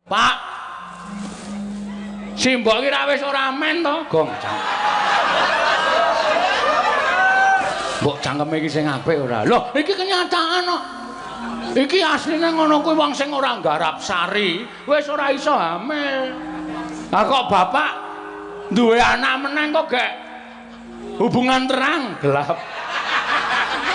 Pak. Simbok iki ra wis ora men to, Gong. Mbok cangkeme iki sing apik ora? Lho, iki kenyataan kok. Iki asline ngono kuwi wong sing ora nggarap sari, wis ora iso hamil. Lah kok bapak duwe anak meneng kok gak hubungan terang, gelap.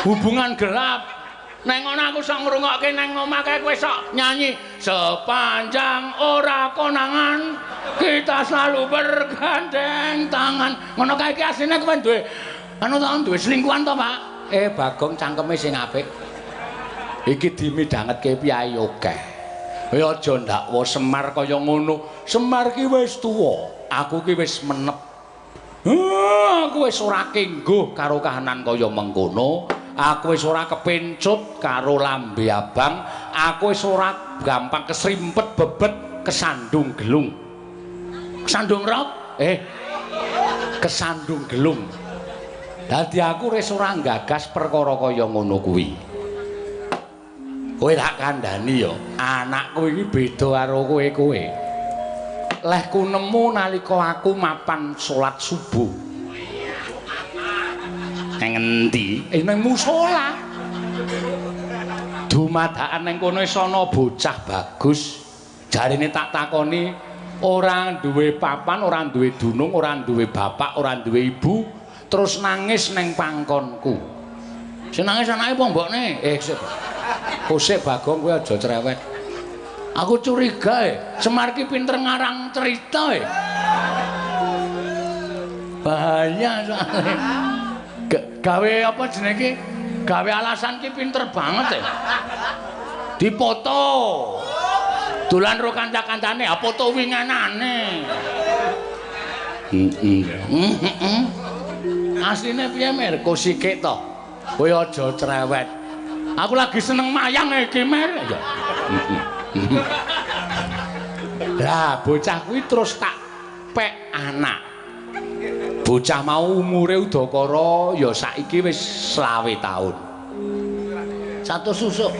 Hubungan gelap. Neng ngono aku sok ngrungokke nang omah kae kowe sok nyanyi sepanjang ora konangan kita selalu bergandeng tangan. Ngono kae iki asline kowe duwe anu to duwe selingkuhan to, Pak? Bagong cangkeme sing apik. Iki dimidhangetke piyai akeh. Kowe aja ndakwa Semar kaya ngono. Semar ki wis tuwa, aku ki wis menep. Aku wis ora kengguh karo kahanan kaya mengkono. Aku wis ora kepencut karo lambe abang, aku wis ora gampang kesrimpet bebet kesandung gelung. Kesandung rok? Kesandung gelung. Dadi aku wis ora nggagas perkara kaya ngono kuwi. Kowe tak kandhani ya, anakku iki beda karo kowe. Lehku nemu nalika aku mapan salat subuh. Nang endi? Nang musala. Dumadakan nang kono sono bocah bagus. Jarine tak takoni, ora duwe papan, ora duwe dunung, ora duwe bapak, ora duwe ibu, terus nangis nang pangkonku. Sing nangis anake apa mbokne? Kosek Bagong kowe aja cerewet. Aku curiga Semar ki pinter ngarang cerita bahaya soalnya. Gawe apa jenenge? Gawe alasan ki pinter banget dipoto. Dolan ro kanca-kancane, foto winganane. Asline piye Mer? Kosikik to. Kowe aja cerewet. Aku lagi seneng mayang iki Mer. Lah bocah kuwi terus tak pek anak. Bocah mau umure udakara ya saiki wis 20 taun. Satu susuk.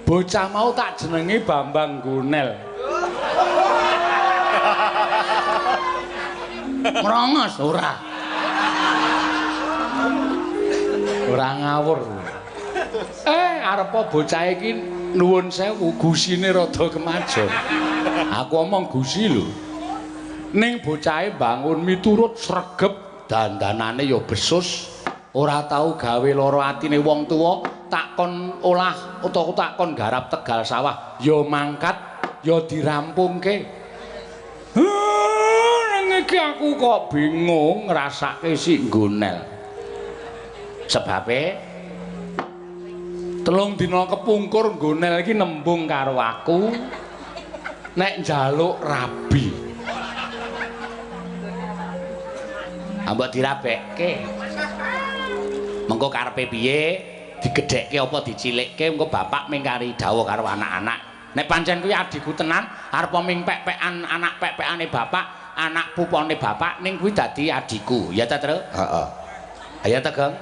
Bocah mau tak jenenge Bambang Gunel. Merongos ora. Ora ngawur. Arepa bocah iki nuwun sewu gusine rada kemajon. Aku omong gusi lho. Ning bocahe bangun miturut sregep, dandanane ya besus, ora tau gawe lara atine wong tuwa, takon olah utawa takon garap tegal sawah, ya mangkat, ya dirampungke. Nang iki aku kok bingung ngrasake si Gonel. Sebabe 3 dina kepungkur Gonel iki nembung karo aku nek njaluk rabi. Ambek dirabekke. Mengko karepe piye? Digedhekke apa dicilikke engko bapak mingkari dawuh karo anak-anak. Nek pancen kuwi adikku tenan arep mingpek-pekan anak pek-pekane bapak, anak pupone bapak ning kuwi dadi adikku. Ya ta, Tru? Heeh. Ayo ta, Gong?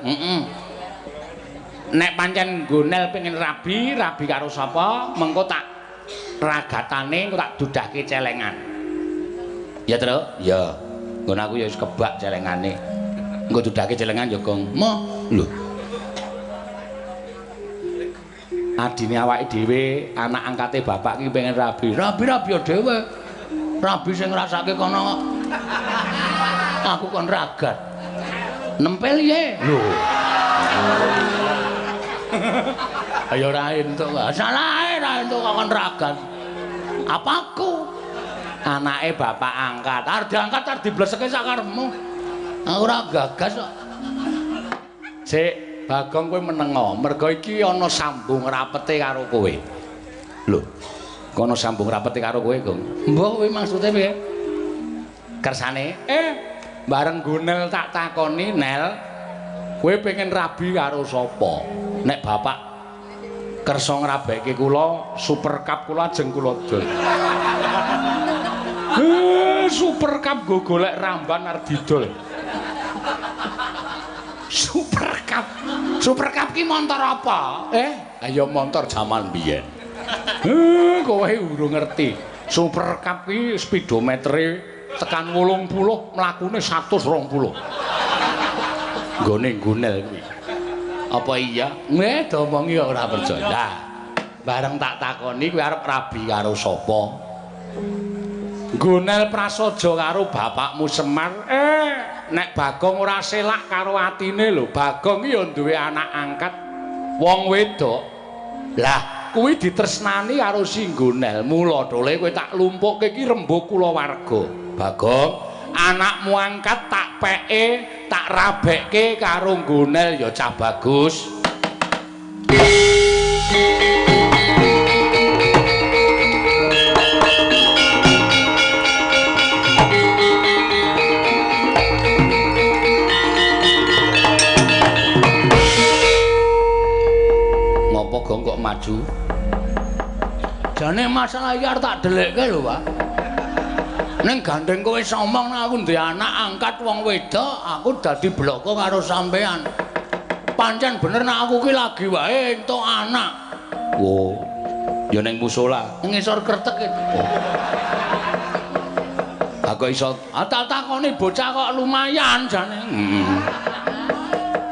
Nek pancen Gonel pengen rabi karo sapa? Mengko tak ragatane engko tak dudahke celengan. Ya, Tru? Ya. Nggon aku ya wis kebak celengane. Engko dudahke celengan ya, Gong. Mo, lho. Adine awake dhewe, anak angkate bapak ki pengen rabi. Rabi ya dhewe. Rabi sing ngrasake kono. Aku kon ragat. Nempel ye. Lho. Ayo ra entuk. Salah ra entuk kok kon ragat. Apaku? Anake bapak angkat. Arep diangkat arep dibleseke sakarepmu. Aku ora gagas kok. Sik, Bagong kowe menengo. Mergo iki ana sambung rapete karo kowe. Lho. Kono sambung rapete karo kowe, Gong. Mbah kowe maksude piye? Kersane? Bareng Gonel tak takoni, Nel. Kowe pengen rabi karo sapa? Nek bapak kersa ngrabekke kula, Super Cup kula ajeng kula dol. Super Cup go golek ramban arep didol. Super Cup Super Cup ki montor apa? Ayo montor zaman biyen. Kowe urung ngerti. Super Cup ki speedometere tekan 80, mlakune 120. Nggone gunel kuwi. Apa iya? Domongi ora percaya. Lah, bareng tak takoni kuwi arep rabi karo sapa? Gunel prasaja karo bapakmu Semar. Nek Bagong ora selak karo atine lho, Bagong iki ya duwe anak angkat wong wedok. Lah, kuwi ditresnani karo si Gunel. Mula dole kowe tak lumpukke iki rembug kulawarga. Bagong, anakmu angkat tak peke, tak rabekke karo Gunel ya cah bagus. Kok maju jane masalah iki arep tak delekke lho Pak ning gandeng kowe somong aku ndek anak angkat wong wedok aku dadi bloko karo sampean pancen bener nek aku ki lagi wae entuk anak wo ya ning musala ning ngisor kretek aku iso tak takoni bocah kok lumayan jane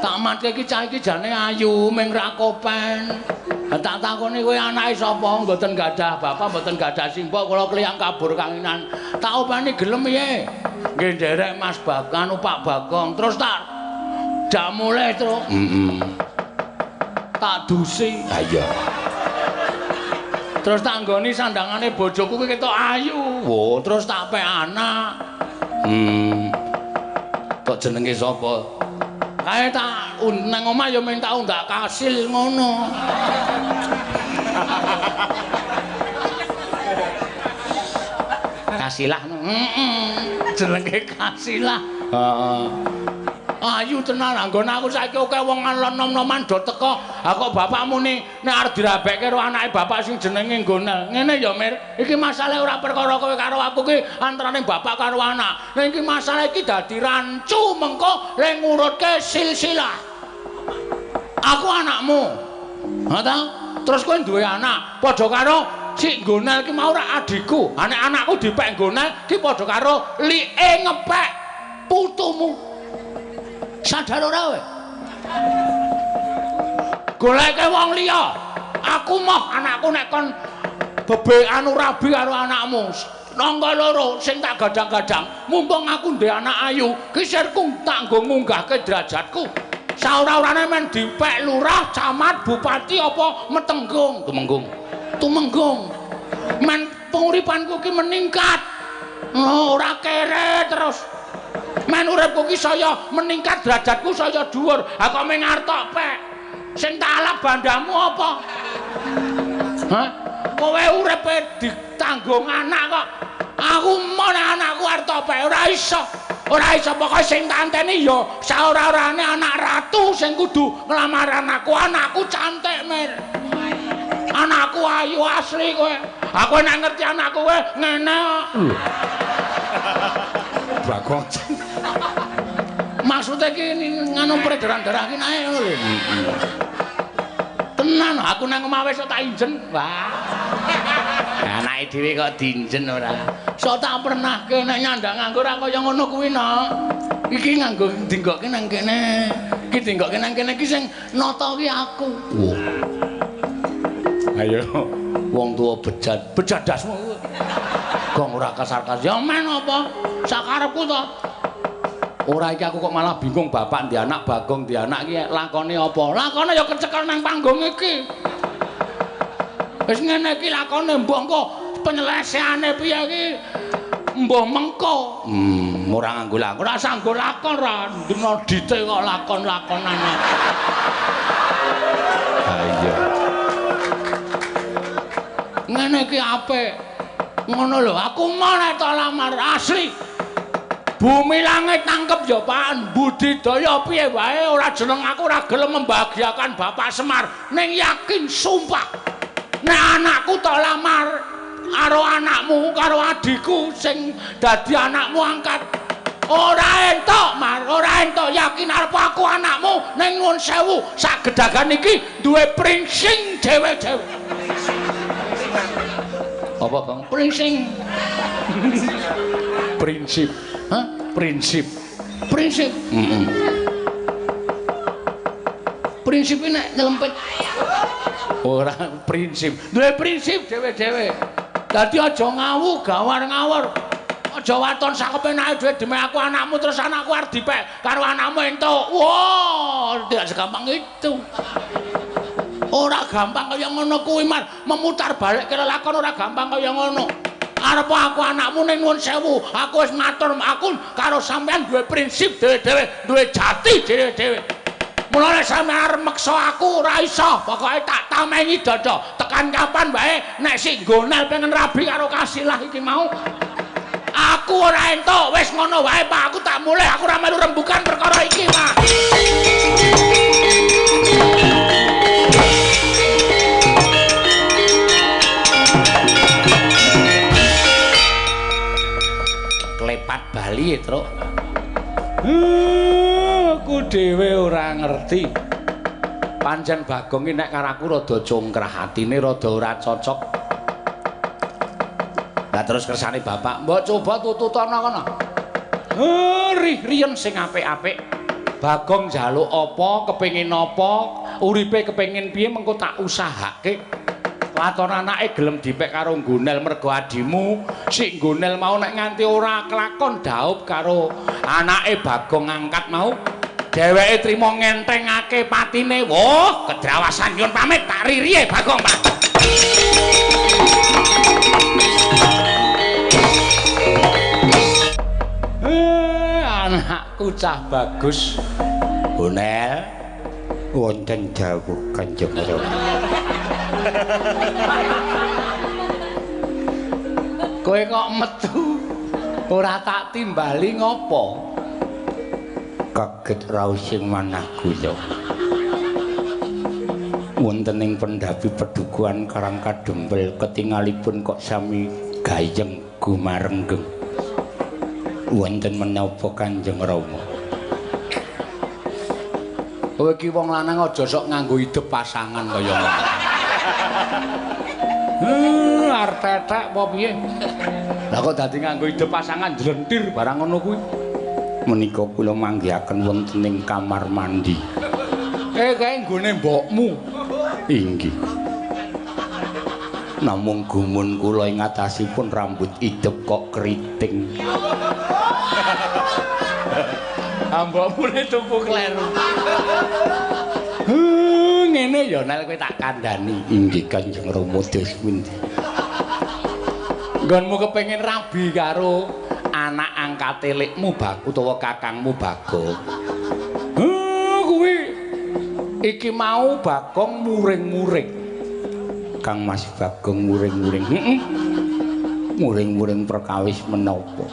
tak mate iki cah iki jane ayu ming ra kopen. Tak takoni kowe anake sapa? Mboten gadah bapak, mboten gadah simbok, kula kliyang kabur kanginan. Tak openi gelem piye? Nggih nderek Mas Bagong, Pak Bagong. Terus tak dak mulih terus. Tak dusi. Ha iya. Terus tak nggoni sandangane bojoku kuwi ketok ayu. Wo, terus tak pek anak. Kok jenenge sapa? Kae tak nang omah ya minta undak kasil ngono. Kasilah. Jenenge Kasilah. Heeh. Ayu tenan anggon aku saiki oke wong nom-noman do teko. Ha kok bapakmu nek arep dirabekke karo anake bapak sing jenenge Gonel. Ngene ya Mir, iki masalah ora perkara kowe karo aku ki antaraning bapak karo anak. Nek iki masalah iki dadi rancu mengko le ngurutke silsilah. Aku anakmu. Ha ta? Terus kowe duwe anak, padha karo si Gonel ki mau ora adikku. Anakku dipek Gonel ki padha karo like ngepek putumu. Sadar ora kowe? Goleke wong liya. Aku moh anakku nek kon bebekan rabi karo anakmu. Nangga loro sing tak gadang-gadang. Mumpung aku ndek anak ayu, kisirku tak nggo ngunggahke derajatku. Saora-orane men dipek lurah, camat, bupati apa metenggung, tumenggung. Men penguripanku ki meningkat. Ora kere terus. Men uripku ki saya meningkat derajatku saya dhuwur. Ha kok ming artok pek. Sing tak alap bandamu apa? Hah? Kowe uripe ditanggung anak kok. Aku mon anakku artok pek ora iso. Ora iso pokoke sing tak anteni ya saora-orane anak ratu sing kudu nglamar anakku. Anakku cantik, Mir. Anakku ayu asli kowe. Aku nek ngerti anakku kowe ngene kok. Bagong. Maksudnya ki nganu peredaran darah ki nae ngono lho. Tenan aku nang omah wis tak injen. Wah. Anake dhewe kok diinjen ora. Sok tak pernahke nek nyandang nganggo ora kaya ngono kuwi no. Iki nganggo dinggokke nang kene. Iki dinggokke nang kene iki sing nata ki aku. Ayo wong tuwa bejadasmu. Gong ora kasar-kasar. Ya men apa? Sakarepku to. Ora iki aku kok malah bingung bapak ndi anak Bagong ndi anak iki lakone apa? Lakone ya kecekel nang panggung iki. Wis ngene iki lakone mbok engko penyelesaiane piye iki? Mbah mengko. Ora nganggo lakon, ora sanggo lakon ra. Dina dite kok lakon-lakonane. Ha iya. Ngene iki apik. Ngono lho, aku mau nek tak lamar asli. Bumi langit tangkep ya Pak, budidaya piye wae ora jeneng aku ora gelem membahagiakan Bapak Semar. Ning yakin sumpah. Nek anakku tak lamar karo anakmu, karo adikku sing dadi anakmu angkat. ora entuk Mar ora entuk yakin arep aku anakmu ning nuwun sewu sak gedagan iki duwe prinsip dhewe-dhewe apa Bang prinsip prinsip hah prinsip prinsip nek nyelempet ora prinsip duwe prinsip dhewe-dhewe dadi aja ngawu gawar-ngawur aja waton sak kepenake duwe demi aku anakmu terus anakku arep dipek karo anakmu entuk wah tidak segampang itu ora gampang kaya ngono kuwi Mar memutar balik kira lakon ora gampang kaya ngono arep aku anakmu ning nuwun sewu aku wis matur aku karo sampean duwe prinsip dhewe-dhewe duwe jati dhewe-dhewe mulane sampean arep meksa aku ora iso pokoke tak tamengi dada tekan kapan wae nek sik gonel pengen rabi karo Kasilah iki mau aku ora entuk wis ngono wae Pak aku tak mulih aku ora melu rembukan perkara iki Pak klepat Bali Truk aku dhewe ora ngerti pancen Bagong iki nek karo aku rada congkrah atine rada ora cocok lah terus kersane bapak mbok coba tututana kono riyen sing apik-apik Bagong njaluk apa kepengin apa uripe kepengin piye mengko tak usahake waton anake gelem dipek karo nggonel mergo adimu sik nggonel mau nek nganti ora kelakon daup karo anake Bagong angkat mau dheweke trimo ngentengake patine woh kedrawasan nyun pamit tak ririye Bagong Pak anakku cah bagus Gonel wonten dawuh Kanjeng Rama kowe kok metu ora tak timbali ngopo kaget raos sing manahku yo wonten ing pendhapi pedukuhan Karang Kadempel ketingalipun kok sami gayeng gumarenggeng wonten menapa Kanjeng Rama kowe iki wong lanang aja sok nganggo idep pasangan kaya ngono arep tetek apa piye lah kok dadi nganggo idep pasangan jlentir barang ngono kuwi menika kula manggihaken wonten ing kamar mandi kae nggone mbokmu inggih namung gumun kula ing atasipun rambut idep kok keriting mbokmu ne tuku kleru ngene ya nek kowe tak kandhani inggih Kanjeng Rama dos pundi nggonmu kepengin rabi karo anak angkate lekmu utawa kakangmu Bagong kuwi iki mau Bagong muring-muring Kang Mas Bagong muring-muring muring-muring perkawis menapa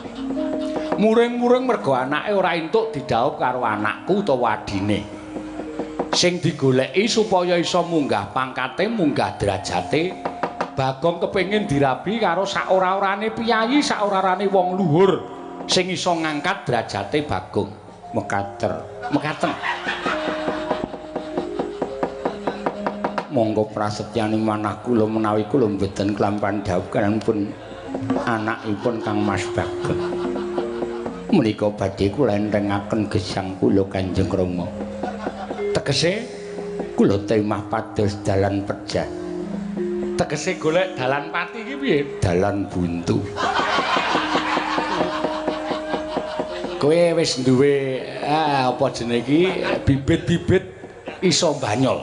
muring-muring mergo anake ora entuk didhaup karo anakku utawa adine sing digoleki supaya iso munggah pangkate munggah derajate Bagong kepengin dirabi karo sak ora-orane piyayi sak ora-orane wong luhur sing iso ngangkat derajate Bagong mekaten monggo prasetyaning manah kula menawi kula mboten kelampan dhawuh kananipun anakipun Kang Mas Bagong menika badhe kula entrengaken gesang kula Kanjeng Rama tegese kula temah pados dalan perjah tegese golek dalan pati iki piye dalan buntu kowe wis duwe apa jenenge iki bibit-bibit iso banyol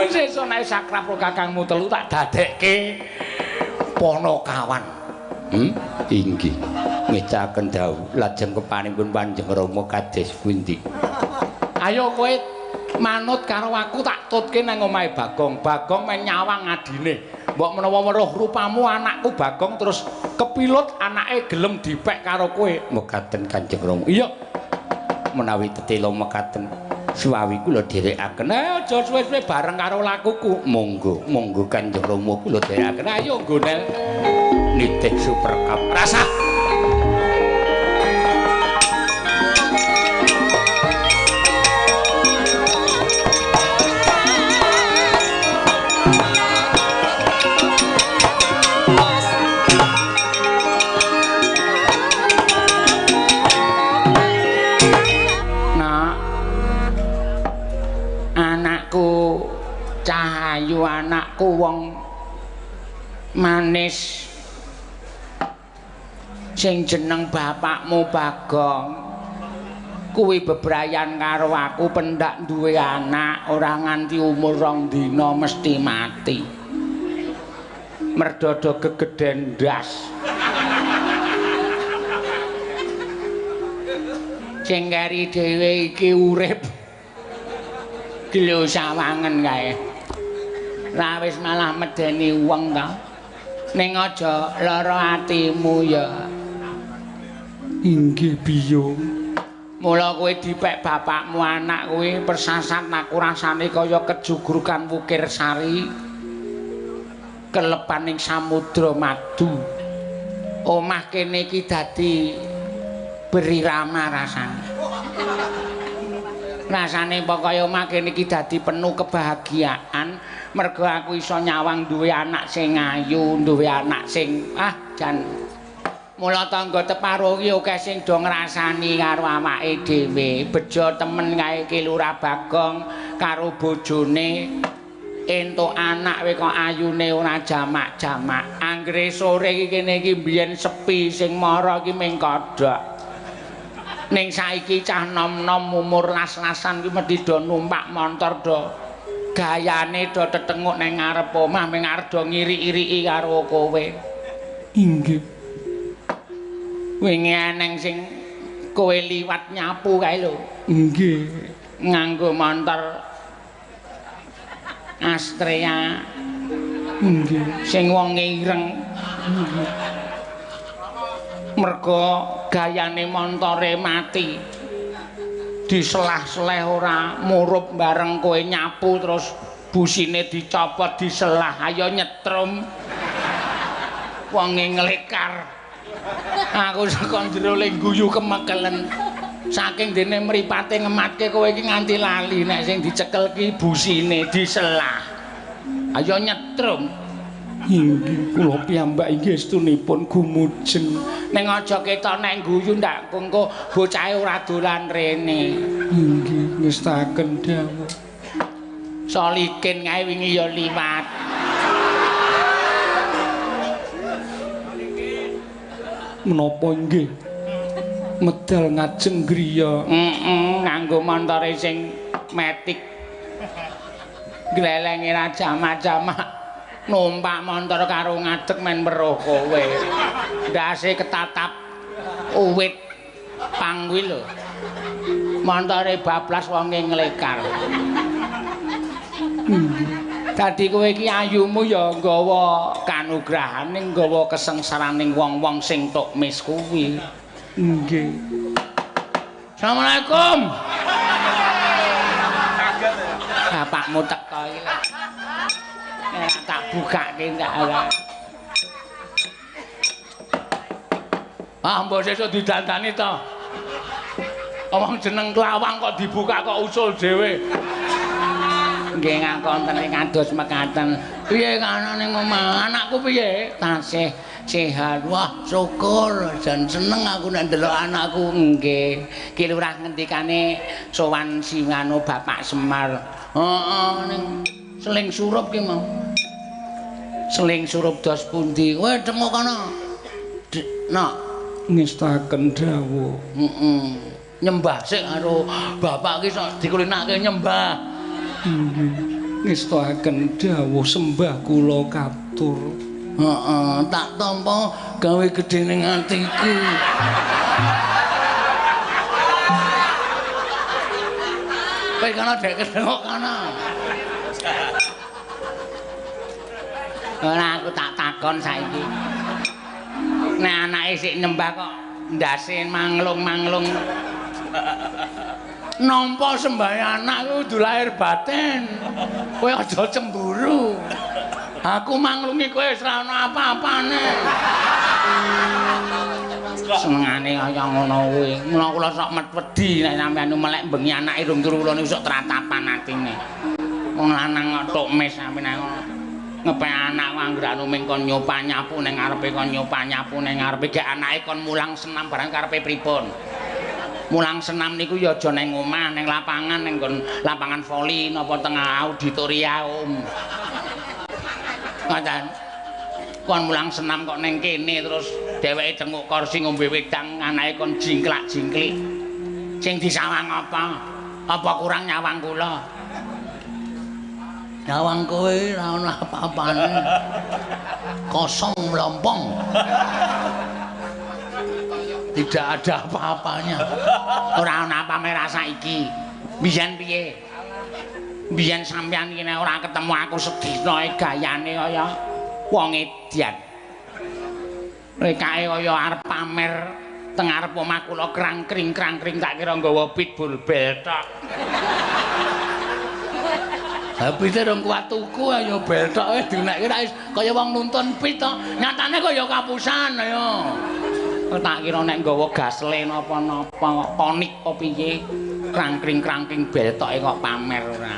sesuk nek sakrap kakangmu telu tak dadekke ponokawan inggih ngecaken dawuh lajeng kepanipun Panjang Rama kados pundi ayo kowe manut karo aku tak tutke nang omahe Bagong men nyawang adine mbok menawa weruh rupamu anakku Bagong terus kepilut anake gelem dipek karo kowe mekaten Kanjeng Rama iya menawi tetela mekaten suwawi kula dherekaken aja suwe-suwe bareng karo lakuku monggo Kanjeng Rama kula dherekaken ayo nggonel nitih superkap rasa ayu anakku wong manis sing jeneng bapakmu Bagong kuwi bebrayan karo aku pendak duwe anak ora nganti umur 2 dina mesti mati merdodo gegeden ndas sing kari dhewe iki urip iki lho sawangen kae ra wis malah medeni wong ta ning aja lara atimu ya inggih biyung mula kowe dipek bapakmu anak kowe persasat aku rasane kaya kejugrukan wukir sari kelepaning samudra madu omah kene iki dadi berirama rasane pokoke omah kene iki dadi penuh kebahagiaan mergo aku iso nyawang duwe anak sing ayu duwe anak sing jan mula tangga teparo iki akeh sing do ngrasani karo awake dhewe bejo temen kae iki Lurah Bagong karo bojone entuk anak we kok ayune ora jamak-jamak anggere sore iki kene iki biyen sepi sing mara iki mung kodhok ning saiki cah nom-nom umur las-lasan ki mesti do numpak montor do gayane do tetenguk ning ngarep omah mung arep do ngiri-iriki karo kowe inggih wingi eneng sing kowe liwat nyapu kae lho nggih nganggo montor Astrea nggih sing wonge ireng mergo gayane montore mati diselah-seleh ora murup bareng kowe nyapu terus busine dicopot diselah ayo nyetrum wonge nglekar aku saka jero le guyu kemekelen saking dene mripate ngematke kowe iki nganti lali nek sing dicekel ki busine diselah ayo nyetrum inggih kula piyambak inggih estunipun gumujeng ning aja ketok nek guyu ndak engko bocahe ora dolan rene inggih ngestaken dawuh solikin kae wingi ya liwat menapa inggih medal ngajeng griya nganggo montore sing metik glelenge ra jamak-jamak numpak montor karo ngadeg men weruh kowe ndase ketatap uwit pang kuwi lho montore bablas wonge nglekar dadi kowe iki ayumu ya nggawa kanugrahane nggawa kesengsaraning wong-wong sing tukmis kuwi nggih Assalamualaikum bapakmu teko iki tak bukake ndak ora. Mbok sesuk didandani to. Wong jeneng Klawang kok dibuka kok usul dhewe. Nggih ngakonten kados mekaten. Piye kanane omah anakku piye? Tasih sehat. Wah, syukur jan seneng aku nek ndelok anakku. Nggih. Ki Lurah ngendikane sowan singano Bapak Semar. Heeh ning Seling surup ki mau. Seling surup dos pundi? Kowe tengok kana. Nak ngestaken dawuh. Nyembah sik karo bapak ki sok dikulinake nyembah. Ngestaken dawuh sembah kula katur. Tak tampa gawe gedhe ning atiku. Kowe kana dek ketengok kana. Ora aku tak takon saiki. Nek anake sik nyembah kok ndase manglung-manglung. Nampa sembahyang anak kudu lahir batin. Kowe aja cemburu. Aku manglungi kowe wis ora ana apa-apane. Senengane kaya ngono kuwi. Mula kula sok wedi nek sampeyan melek bengi anake rung turu kula niku sok tratapan atine. Wong lanang kok tukmis sampeyan ngepek anak anggere anu ming kon nyopa nyapu ning ngarepe kon nyopa nyapu ning ngarepe gek anake kon mulang senam barang karepe pripun. Mulang senam niku ya aja ning omah, ning lapangan ning lapangan voli napa tengah auditorium. Ngoten. Kon mulang senam kok ning kene terus dheweke cenguk kursi ngombe wedang anake kon jingklak-jingklik. Sing disawang apa? Apa kurang nyawang kula? Nyawang kowe ora ana apa-apane. Kosong melompong. Tidak ada apa-apanya. Ora ana apa-apa rasa iki. Biyen piye? Biyen sampeyan iki nek ora ketemu aku sedina gayane kaya wong edan. Rekake kaya arep pamer teng arep omah kula krangkring tak kira nggawa pitbull bel tok. Lah pite rong kuat tuku ayo bel tok wis dinekke ra kaya wong nuntun pit tok. Nyatane kaya kapusan ayo. Tak kira nek nggawa gasle napa-napa ponik apa piye. Krangkring bel toke kok pamer ora.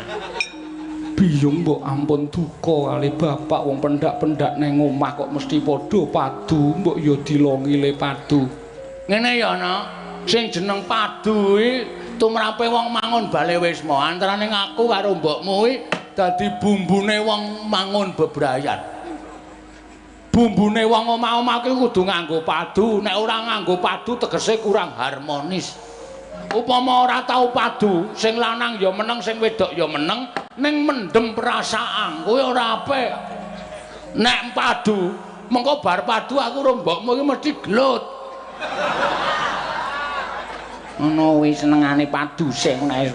Biyung mbok ampun duka kali bapak wong pendak-pendak nang omah kok mesti padha padu mbok ya dilongile padu. Ngene ya ana sing jeneng padu iki tumrape wong mangun bale wisma antarane aku karo mbokmu iki dadi bumbune wong mangun bebrayan. Bumbune wong omah-omah kuwi kudu nganggo padu, nek ora nganggo padu tegese kurang harmonis. Upama ora tau padu, sing lanang ya meneng, sing wedok ya meneng, ning mendem perasaan kuwi ora apik. Nek padu, mengko bar padu aku karo mbokmu iki mesti gelut. Ngono kuwi senengane padu sing nek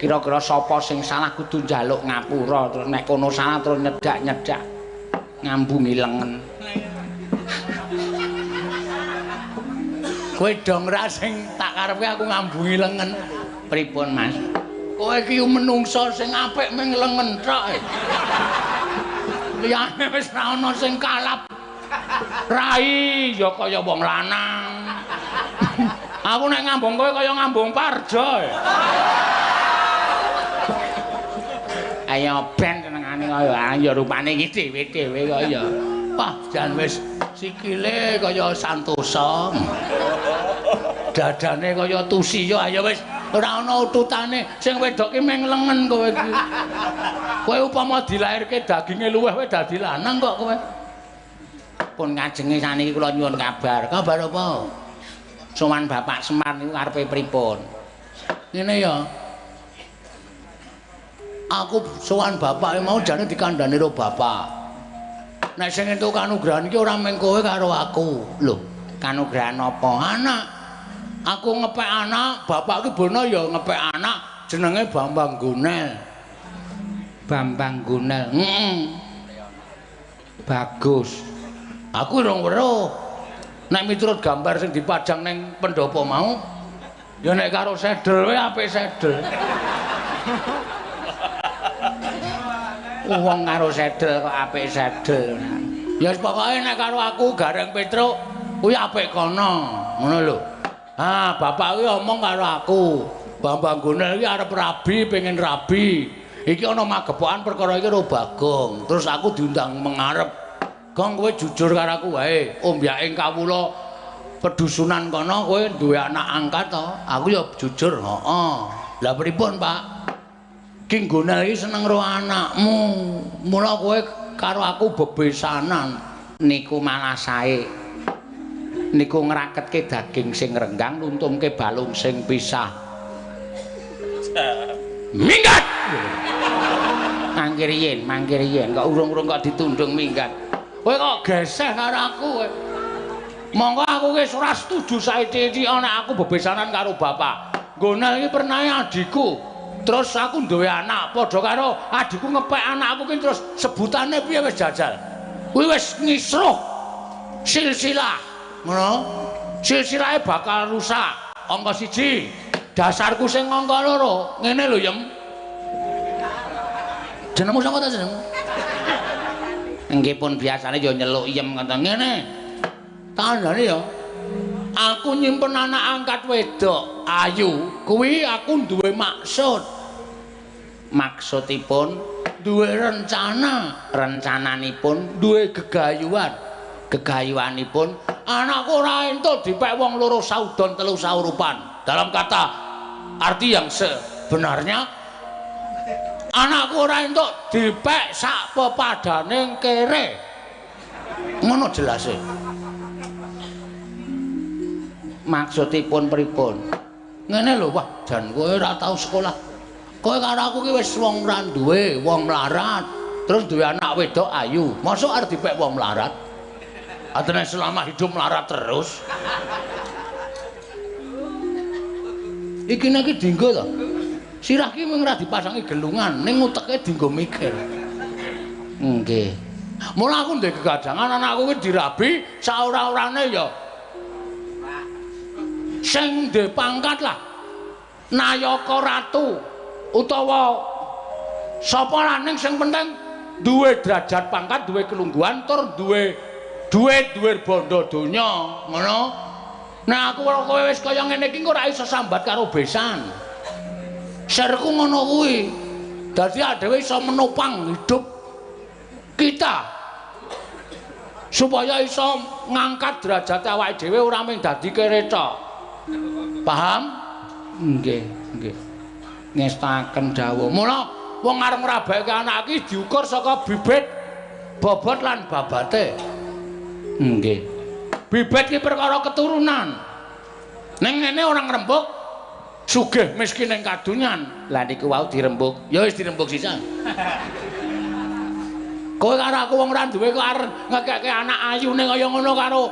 kira-kira sapa sing salah kudu njaluk ngapura, terus nek kono salah terus nyedak-nyedak ngambungi lengen. Kowe dong ra sing tak karepe aku ngambungi lengen. Pripun, Mas? Kowe iki menungso sing apik ming lengen tok. Liyane wis ra ana sing kalap. Rai ya kaya wong lanang. Aku nek ngambung kowe kaya ngambung parjo. Ayo ben senengane kaya ya rupane iki dhewe-dhewe kaya. Wah, jan wis sikile kaya santosa. Dadane kaya tusi yo ayo wis ora ana ututane sing wedok ki meng lengen kowe iki. Kowe upama dilairke daginge luweh kowe dadi lanang kok kowe. Pun ngajenge saniki kula nyuwun kabar. Kabar apa? Sowan Bapak Semar niku karepe pripun? Ngene ya. Aku sowan bapak mau jane dikandhani karo bapak. Nek sing entuk kanugrahan iki ora mung kowe karo aku. Lho, kanugrahan apa? Anak. Aku ngepek anak, bapak ki bono ya ngepek anak jenenge Bambang Gunel. Bambang Gunel. Bagus. Aku rong weruh. Nek miturut gambar sing dipajang ning pendopo mau, ya nek karo sedel wae apik sedel. Wong karo sedel kok apik sedel. Ya pokoke nek karo aku Gareng Petruk kuwi apik kono. Ngono lho. Ah, bapak kuwi omong karo aku. Bambang Gunel iki arep rabi, pengen rabi. Iki ana magepokan perkara iki karo Bagong. Terus aku diundang mengarep. Gong kowe jujur karo aku wae. Ombyaking kawula pedusunan kono kowe duwe anak angkat to. Aku ya jujur, heeh. Lah pripun, Pak? Ki Gunel iki seneng karo anakmu. Mula kowe karo aku bebesanan. Niku malah sae. Niku ngraketke daging sing renggang, nuntumke balung sing pisah. Minggat. Mangkir yen kok urung-urung kok ditundung minggat. Kowe kok geseh karo aku kowe. Monggo aku wis ora setuju saiki ana aku bebesanan karo bapak. Gunel iki pernah adikku. Terus aku duwe anak padha karo adikku ngepek anakku ki terus sebutane piye wis jajal. Kuwi wis ngisruh silsilah. Ngono. Silsilahe bakal rusak. Angka 1. Dasarku sing angka 2. Ngene lho, Yem. Jenengmu sapa ta jenengmu? Nggih pun biasane ya nyeluk Yem ngoten ngene. Tandane ya. Aku nyimpen anak angkat wedok ayu, kuwi aku duwe maksud. Maksudipun duwe rencana, rencananipun duwe gegayuhan. Gegayuhanipun anakku ora entuk dipek wong loro saudon telu saurupan. Dalam kata arti yang sebenarnya Anakku ora entuk dipek sak pepadane kere. Ngono jelase. Maksudipun pripun? Ngene lho, wah, jan kowe ora tau sekolah. Kowe karo aku ki wis wong ra duwe, wong melarat. Terus duwe anak wedok ayu. Mosok arep dipek wong melarat? Atene selama hidup melarat terus. Iki nek dienggo to. Sirah ki mung ora dipasangi gelungan, ning uteke dienggo mikir. Nggih. Mula aku ndek kegadangan anakku ki dirabi saora-orane ya. Sing ndek pangkat lah. Nayaka ratu utawa sapa laning sing penting duwe derajat pangkat, duwe kelungguhan, tur duwe duit, duwe bondo donya, ngono. Nah aku karo kowe wis kaya ngene iki ora iso sambat karo besan. Serku ngono kuwi. Dadi dhewe iso menopang hidup kita. Supaya iso ngangkat derajat awake dhewe ora mung dadi kere tok. Paham? Nggih, nggih. Ngestaken dawuh. Mula wong arep ngrabeke anak iki diukur saka bibit, bobot lan babate. Nggih. Bibit ki perkara keturunan. Ning ngene ora ngrembug sugih miskin ing kadunyan. Lah niku wau dirembug. Ya wis dirembug sisan. Kowe karo aku wong ora duwe kok arep ngekeke anak ayune kaya ngono karo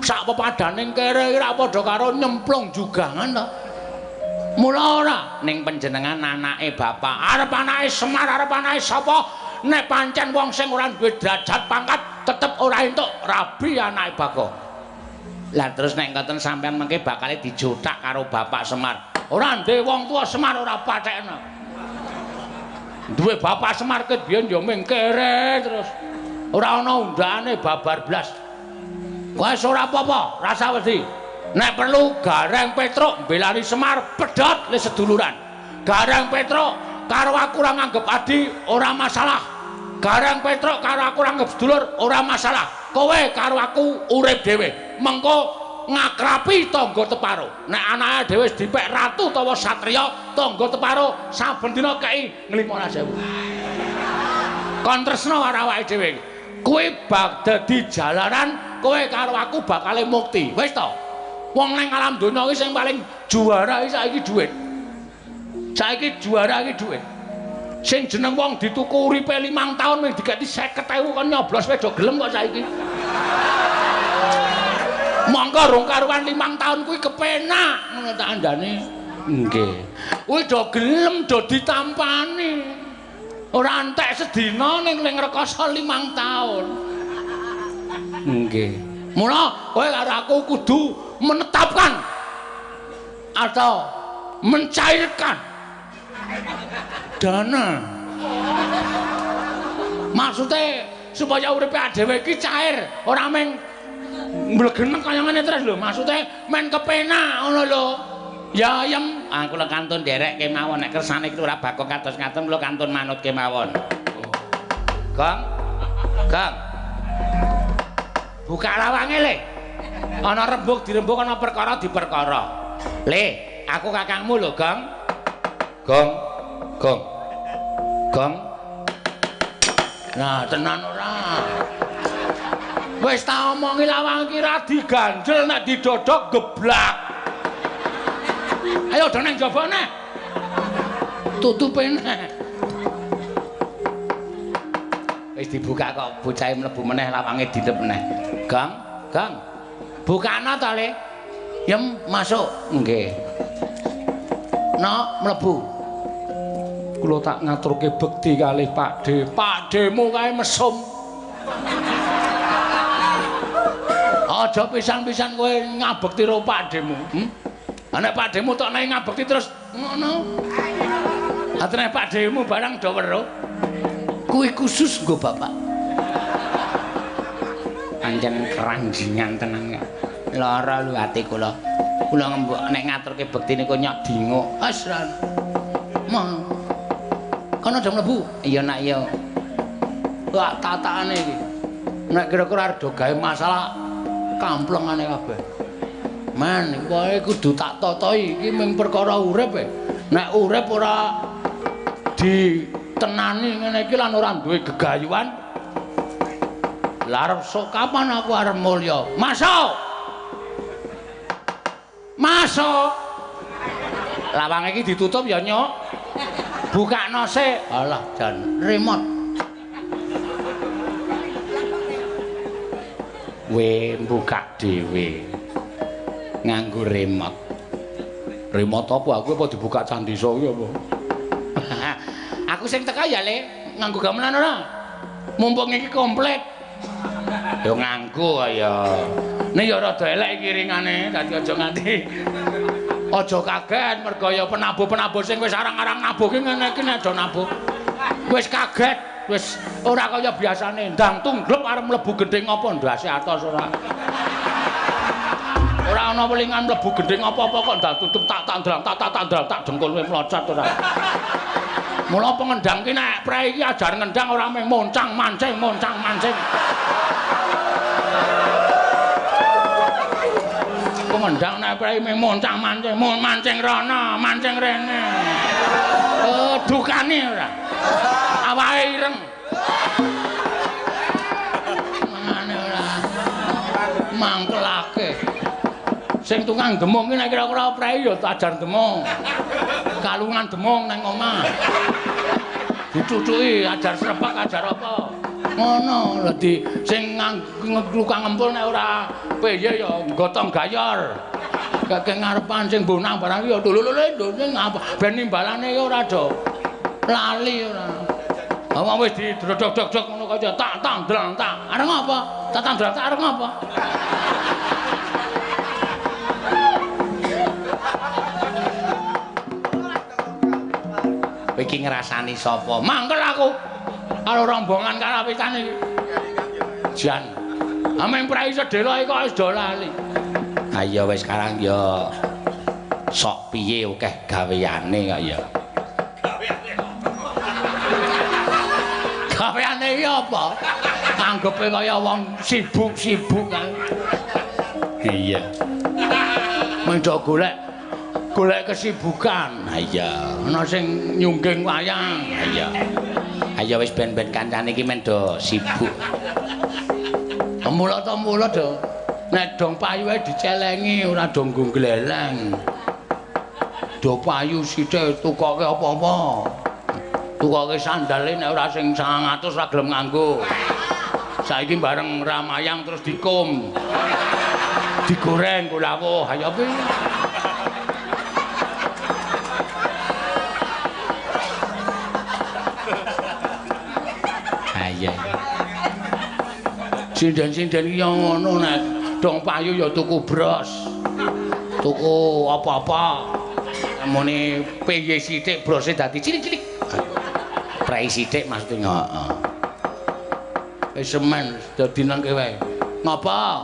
sak pepadaning kere ora padha karo nyemplung jugangan to. Mula ora ning panjenengan anake bapak, arep anake Semar, arep anake sapa? Nek pancen wong sing ora duwe derajat pangkat tetep ora entuk rabi anake Bagong. Lah terus nek ngoten sampean mengke bakal dijotak karo Bapak Semar. Ora ndek wong tua Semar ora patekna. Duwe Bapak Semar ket biyen ya ming kere terus. Ora ana undhane babar blas. Wes ora apa-apa, rasa wedi. Nek perlu Gareng Petruk mbelani Semar pedhot le seduluran. Gareng Petruk karo aku ora nganggep adi ora masalah. Gareng Petruk karo aku ora nganggep sedulur ora masalah. Kowe karo aku urip dhewe. Mengko ngakrapi tangga teparo. Nek anake dhewe wis dipek ratu utawa satriya, tangga teparo saben dina kei 15.000. Kon tresno karo awake dhewe. Kuwi bak dadi jalaran kowe karo aku bakal mukti. Wis to? Wong nang alam donya iki sing paling juara iki saiki dhuwit. Saiki juara iki dhuwit. Sing jeneng wong dituku uripe 5 taun mung diganti 50.000 kon nyoblos wae do gelem kok saiki. Monggo rong karuan 5 taun kuwi kepenak ngono tak andane. Nggih. Kuwi do gelem do ditampani. Ora entek sedina ning rekoso 5 taun. Nggih. Mula kowe karo aku kudu menetapkan atau mencairkan dana. Maksudnya supaya uripe dhewe iki cair, ora meng mblegenen kaya ngene terus lho. Maksudnya men kepenak ngono lho. Ya ayem, aku lek kantun nderek kemawon nek kersane iki ora bakok kados ngaten kula kantun manut kemawon. Gong. Gong. Buka lawange le. Ana rembug dirembug, ana perkara diperkara. Le, aku kakangmu lho, Gong. Gong. Gong. Gong. Nah, tenan ora. Wis tak omongi lawang iki ra digandel nek didodok geblak. Ayo do nang jaba neh. Tutupe neh. Wis dibuka kok bocahe mlebu meneh lawange dilep meneh. Gang, Gang. Bukana to, Le? Yem masuk. Nggih. Nok mlebu. Kula tak ngaturke bekti kalih Pakde. Pakdemu kae mesum. Aja pisan-pisan kowe ngabekti karo Pakdemu. Nek Pakdemu tok nang ngabekti terus ngono. Atene Pakdemu barang do weruh. Kuwi khusus nggo Bapak. Pancen keranjingan tenan. Lara lu ati kula. Kula ngembok nek ngaturke bekti niku nyok dinguk. Asran. Mang. Kono do mlebu. Iya nak iya. Wah tatakane iki. Nek kira-kira arep do gawe masalah kamplengane kabeh. Man, kowe kudu tak totoi iki mung perkara urip e. Nek urip ora tenani ngene iki lan ora duwe gegayuhan. Lah arep sok kapan aku arep mulya? Masuk. Masuk. Lawang iki ditutup ya, Nyok. Bukakno sik. Alah, jan remote. Buka dhewe. Nganggo remote. Remote apa aku apa dibuka Candisa iki apa? Aku sing teka ya, Le. Nganggo gamelan ora? Mumpung iki komplit. Ya nganggo ya. Nek ya rada elek iki ringane, dadi aja nganti aja kaget mergo ya penabuh-penabuh sing wis arang-arang nabuh ki ngene iki nek aja nabuh. Wis kaget, wis ora kaya biasane ndang tungglep arep mlebu gendhing apa ndase atos ora. Ora ana welingan mlebu gendhing apa-apa kok ndang tutup tak tandram tak dengkul wis mlocot ora. Mula pengendang ki nek prei iki ajar ngendang ora mung moncang mancing. Pengendang nek prei mung moncang mancing rono, mancing rene. Dukane ora. Awake ireng. Mangane ora. Mangkelake. Sing tukang demung ki nek kira-kira prei ya ajar demung. Kalungan demung nang omah. Dicucuki ajar srepak ajar apa. Ngono lho di sing ngluka ngempul nek ora piye ya gotong gayor. Kakek ngarepan sing bonang barang ya lho ngapa ben nimbalane ya ora do. Lali ora. Awak wis didrodok-drodok ngono kaya tak tandrang tak. Areng apa? Tak tandrang tak areng apa? Iki ngrasani sapa? Mangkel aku karo rombongan karawitan iki. Jan. Ameng prai sedhela iki kok wis do lali. Ha iya wis sekarang ya sok piye akeh gaweane kok ya. Gaweane iki apa? Anggepe kaya wong sibuk-sibuk kan. Iya. Mendok golek kesibukan. Ha iya, ana sing nyungging wayang. Ha iya. Ha iya wis ben-ben kancane iki men do sibuk. Mula do. Nek dong payu ae dicelengi ora do nggo gleleng. Do payu sithik tukoke apa-apa. Tukoke sandale nek ora sing 900 ora gelem nganggo. Saiki bareng ramayang terus dikum. Digoreng kulawo. Ha ya piye? Sinden-sinden iki ya ngono nek dong payu ya tuku bros. Tuku apa-apa. Mune piye sithik brose dadi cilik-cilik. Prei sithik maksudnya. Heeh. Wis semen dadi nangke wae. Ngapa?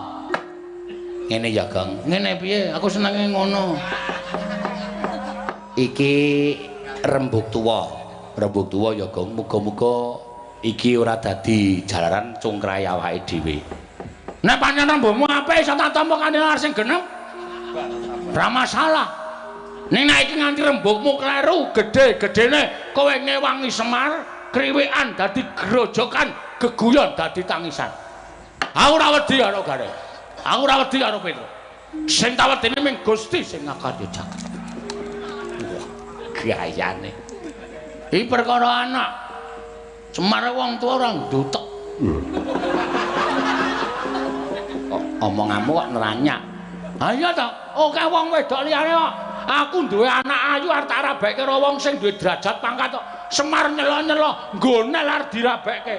Ngene ya, Gang. Ngene piye? Aku senenge ngono. Iki rembug tuwa. Rembug tuwa ya, Gang. Muga-muga iki ora dadi jalaran cungkrahe awake dhewe. Nek pancen rembugmu apik iso tak tampa kanthi sing genep. Ora masalah. Ning nek iki nganti rembugmu kleru, gedhe-gedhene kowe ngewangi Semar, kriwikan dadi grojokan, geguyon dadi tangisan. Aku ora wedi karo gare. Aku ora wedi karo Petruk. Sing tak wedine mung Gusti sing ngakarya jagat. Gayane. Iki perkara anak. Semar wong tua orang dutek. Omonganmu kok neranyak. Ha iya ta? Oke wong wedok liyane kok. Aku duwe anak ayu arep tak rabekke karo wong sing duwe derajat pangkat kok. Semar nyelo-nyelo ngonel arep dirabekke.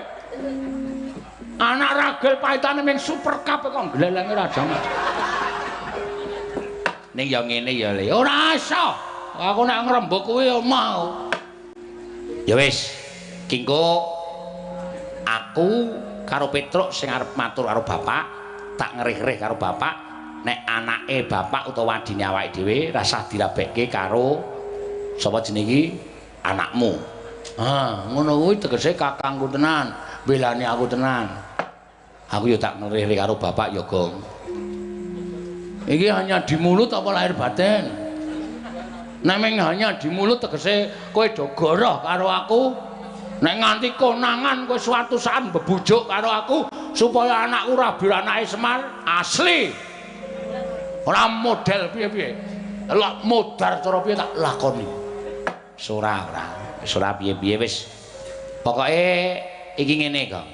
Anak ragil paitane ming Super Cup kok glelenge ra jam. Ning ya ngene ya Le. Ora iso. Aku nek ngrembug kuwi mau. Ya wis. Kingko aku karo Petruk sing arep matur karo bapak tak ngerih-ngerih karo bapak nek anake bapak utawa wadine awake dhewe rasah dirabekke karo sapa jenenge iki anakmu. Ha, ngono kuwi tegese kakangku tenan, belani aku tenan. Aku yo tak ngerih-ngerih karo bapak ya, Gong. Iki hanya di mulut apa lahir batin? Nek hanya di mulut tegese kowe do goroh karo aku. Nek nganti konangan kowe suatu saat bebujuk karo aku supaya anakku Rabi anake Semar asli. Ora model piye-piye. Lak modar cara piye tak lakoni. Ora. Wis ora piye-piye wis. Pokoke iki ngene kok.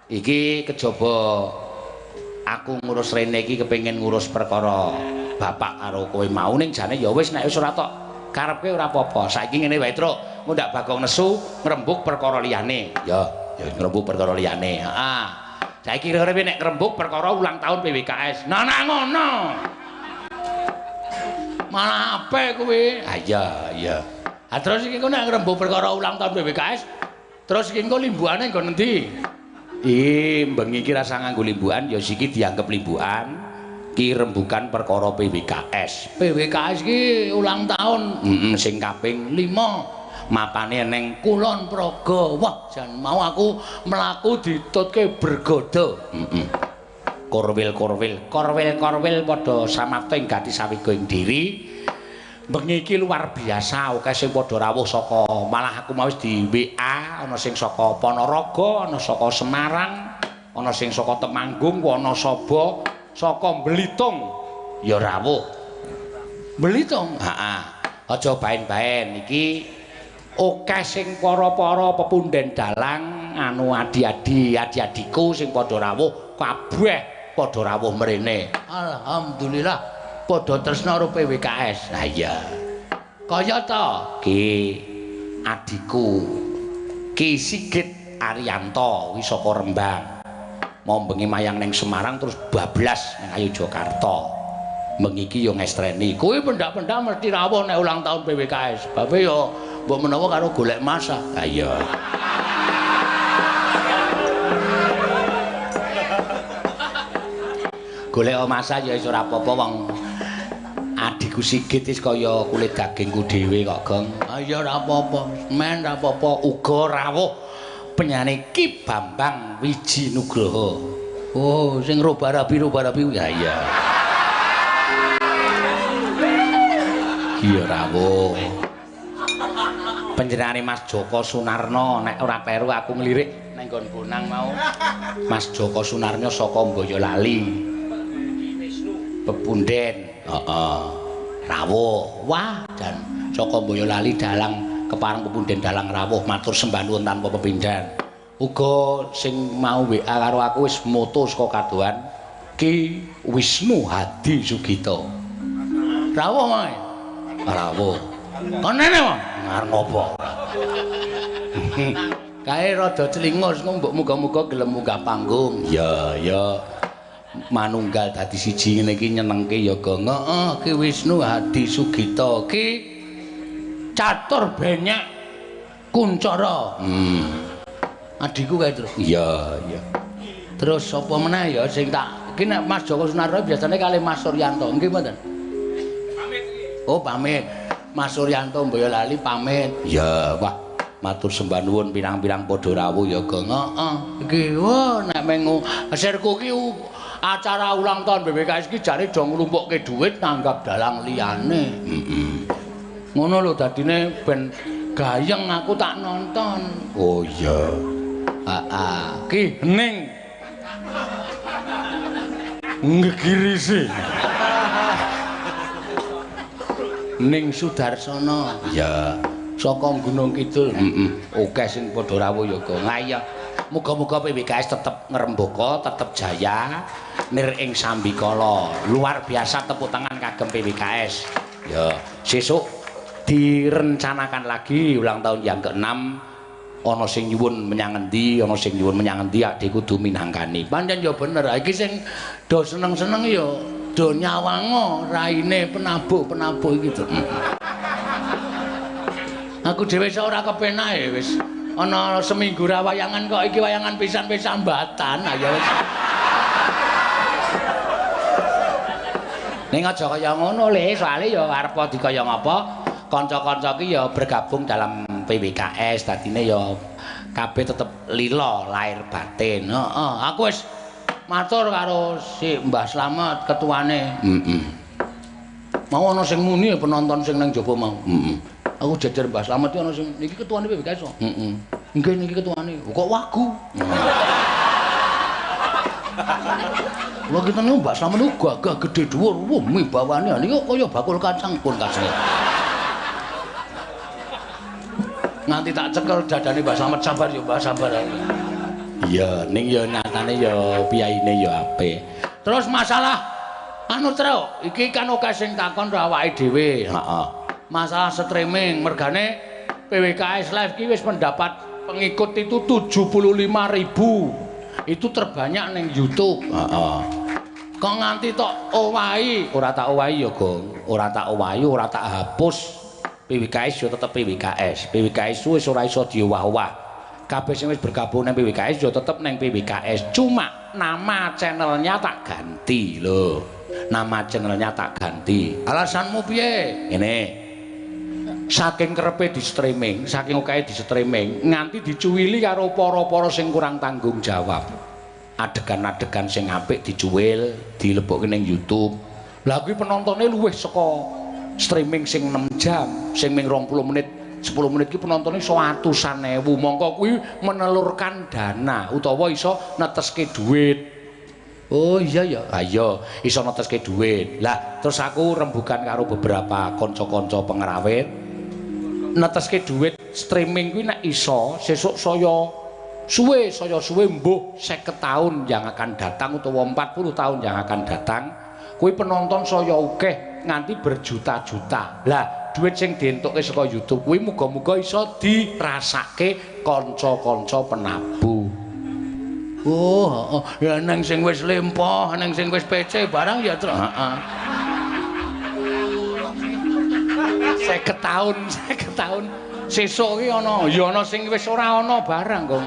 Iki kejaba aku ngurus rene iki kepengin ngurus perkara bapak karo kowe mau ning jane ya wis nek wis ora tok karepke ora apa-apa. Saiki ngene wae, Truk. Engko ndak bagong nesu ngrembug perkara liyane. Ya ngrembug perkara liyane. Heeh. Saiki kira-kira nek ngrembug perkara ulang tahun PWKS. Nah ngono. Malah ape kuwi? Ah iya. Ah terus iki engko nek ngrembug perkara ulang tahun PWKS, terus iki engko limbuane nggo endi? Bengi iki rasa nganggo limbuan ya siki dianggep limbuan. Ki rembukan perkara PWKS. PWKS ki ulang tahun sing kaping 5. Mapane neng Kulon Progo. Wah, jan mau aku mlaku ditutke bergodo. Korwil padha samapta ing gati sawiga ing diri. Bengi iki luar biasa akeh sing padha rawuh saka malah aku mau wis di WA ana sing saka Ponorogo, ana saka Semarang, ana sing saka Temanggung, ana Saba, saka Belitung ya rawuh. Belitung? Heeh. Aja baen-baen iki akeh sing para-para pepunden dalang anu adi-adiku sing padha rawuh kabeh padha rawuh mrene. Alhamdulillah padha tresna karo PWKS. Lah iya. Kaya ta Ki adiku Ki Sigit Ariyanto wis saka Rembang. Mau bengi mayang neng Semarang terus bablas nang Ayogyakarta. Bengi iki yo ngestreni. Kuwi pendak-pendak mesti rawuh nek ulang tahun PWKS. Babe yo mbok menawa karo golek masak. Ha iya. Golek masak ya wis ora apa-apa wong adikku Sigit wis kaya kulit dagingku dhewe kok, Gong. Ha iya ora apa-apa. Men ora apa-apa uga rawuh penyanyi Ki Bambang Wiji Nugroho. Oh, sing roba-rabi ya iya. Iya rawuh. Panjenengane Mas Joko Sunarno nek ora kleru aku nglirik nang nggon Bonang mau. Mas Joko Sunarno saka Boyolali. Pepunden. Heeh. Rawuh. Wah, dan saka Boyolali dalang kepareng pepunden dalang rawuh matur sembah nuwun tanpa pepindhan. Uga sing mau WA karo aku wis moto saka kadohan Ki Wisnu Hadi Sugito. Rawuh wae. Rawuh. Konene wae ngarep apa? Kae rada celingus mbok muga-muga gelem munggah panggung. Ya. Manunggal dadi siji ngene iki nyenengke ya, Gong. Heeh, Ki Wisnu Hadi Sugito. Ki Catur Benyek Kuncara. Adikku kae terus. Iya. Terus sapa meneh ya sing tak iki nek Mas Joko Sunarno biasane kali Mas Suryanto. Nggih mboten? Pamit iki. Oh, pamit. Mas Suryanto Boyolali pamit. Ya, wah. Matur sembah nuwun pirang-pirang padha rawuh ya, Gong. Heeh. Iki wah nek mengu sirku ki acara ulang tahun BBKS iki jare do nglumpukke dhuwit nanggap dalang liyane. Ngono lho dadine ben gayeng aku tak nonton. Oh iya. Ki hening. Ngegirisi. Ning Sudarsono. Ya. Saka Gunung Kidul. Oke sing padha rawuh ya, Gong. Ayo. Muga-muga PWKS tetep ngrembaka, tetep jaya nir ing sambikala. Luar biasa tepuk tangan kagem PWKS. Ya, sesuk direncanakan lagi ulang tahun yang ke-6. Ana sing nyuwun menyang endi, ana sing nyuwun menyang endi adikku kudu minangkani. Pancen ya bener, iki sing do seneng-seneng ya do nyawango raine penabuh iki to. Aku dhewe ora kepenak wis. Ana seminggu ra wayangan kok iki wayangan pisan-pisan sambatan. Ayo wis. Ning aja kaya ngono le, soalé ya arep dikaya ngapa? Kanca-kanca ki ya bergabung dalam PWKS, dadine ya kabeh tetep lila lahir batin. Heeh, aku wis matur karo si Mbah Slamet ketuane. Mau ana sing muni penonton sing nang jaba mau. Aku jejer Mbah Slamet iki ana sing iki ketuane PWKS kok. Nggih niki ketuane. Kok wagu? Lha kita niku Mbak Slamet niku gagah gedhe dhuwur, wumi bawane niku kaya bakul kacang pun kasih. Nganti tak cekel dadane Mbak Slamet sabar ya Mbak sabar. Iya, ning ya nyatane ya piyaine ya apik. Terus masalah anu Tru, iki kan oke sing takon ro awake dhewe. Heeh. Masalah streaming mergane PWKS Live ki wis mendapat pengikut itu 75.000. Itu terbanyak neng YouTube. Heeh. Kok nganti tok owahi, ora tak owahi ya, Gong. Ora tak owahi, ora tak hapus. PWKS yo tetep PWKS. PWKS wis ora iso diowah-owah. Kabeh sing wis bergabung nang PWKS yo tetep nang PWKS. Cuma nama channelnya tak ganti lho. Nama channelnya tak ganti. Alasanmu piye? Ngene. Saking kerepe di streaming, saking oke di streaming, nganti dicuwili karo para-para sing kurang tanggung jawab. Adegan-adegan sing apik dicuwil, dilebokke ning YouTube. Lah kuwi penontone luwih saka streaming sing 6 jam, sing ming 20 menit, 10 menit ki penontone iso atusan ewu. Mongko kuwi menelurkan dana utawa iso neteske dhuwit. Oh iya ya. Ayo iso neteske dhuwit. Lah terus aku rembugan karo beberapa kanca-kanca pengrawit. Neteske dhuwit streaming kuwi nek iso sesuk saya suwe mbuh 50 tahun yang akan datang utawa 40 tahun yang akan datang kuwi penonton saya akeh nganti berjuta-juta. Lah dhuwit sing dientukke saka YouTube kuwi muga-muga iso dirasake kanca-kanca penabuh. Oh, ya nang sing wis lempoh, nang sing wis PC barang ya terus. Heeh. 50 tahun sesuk iki ana, ya ana sing wis ora ana barang, Kong.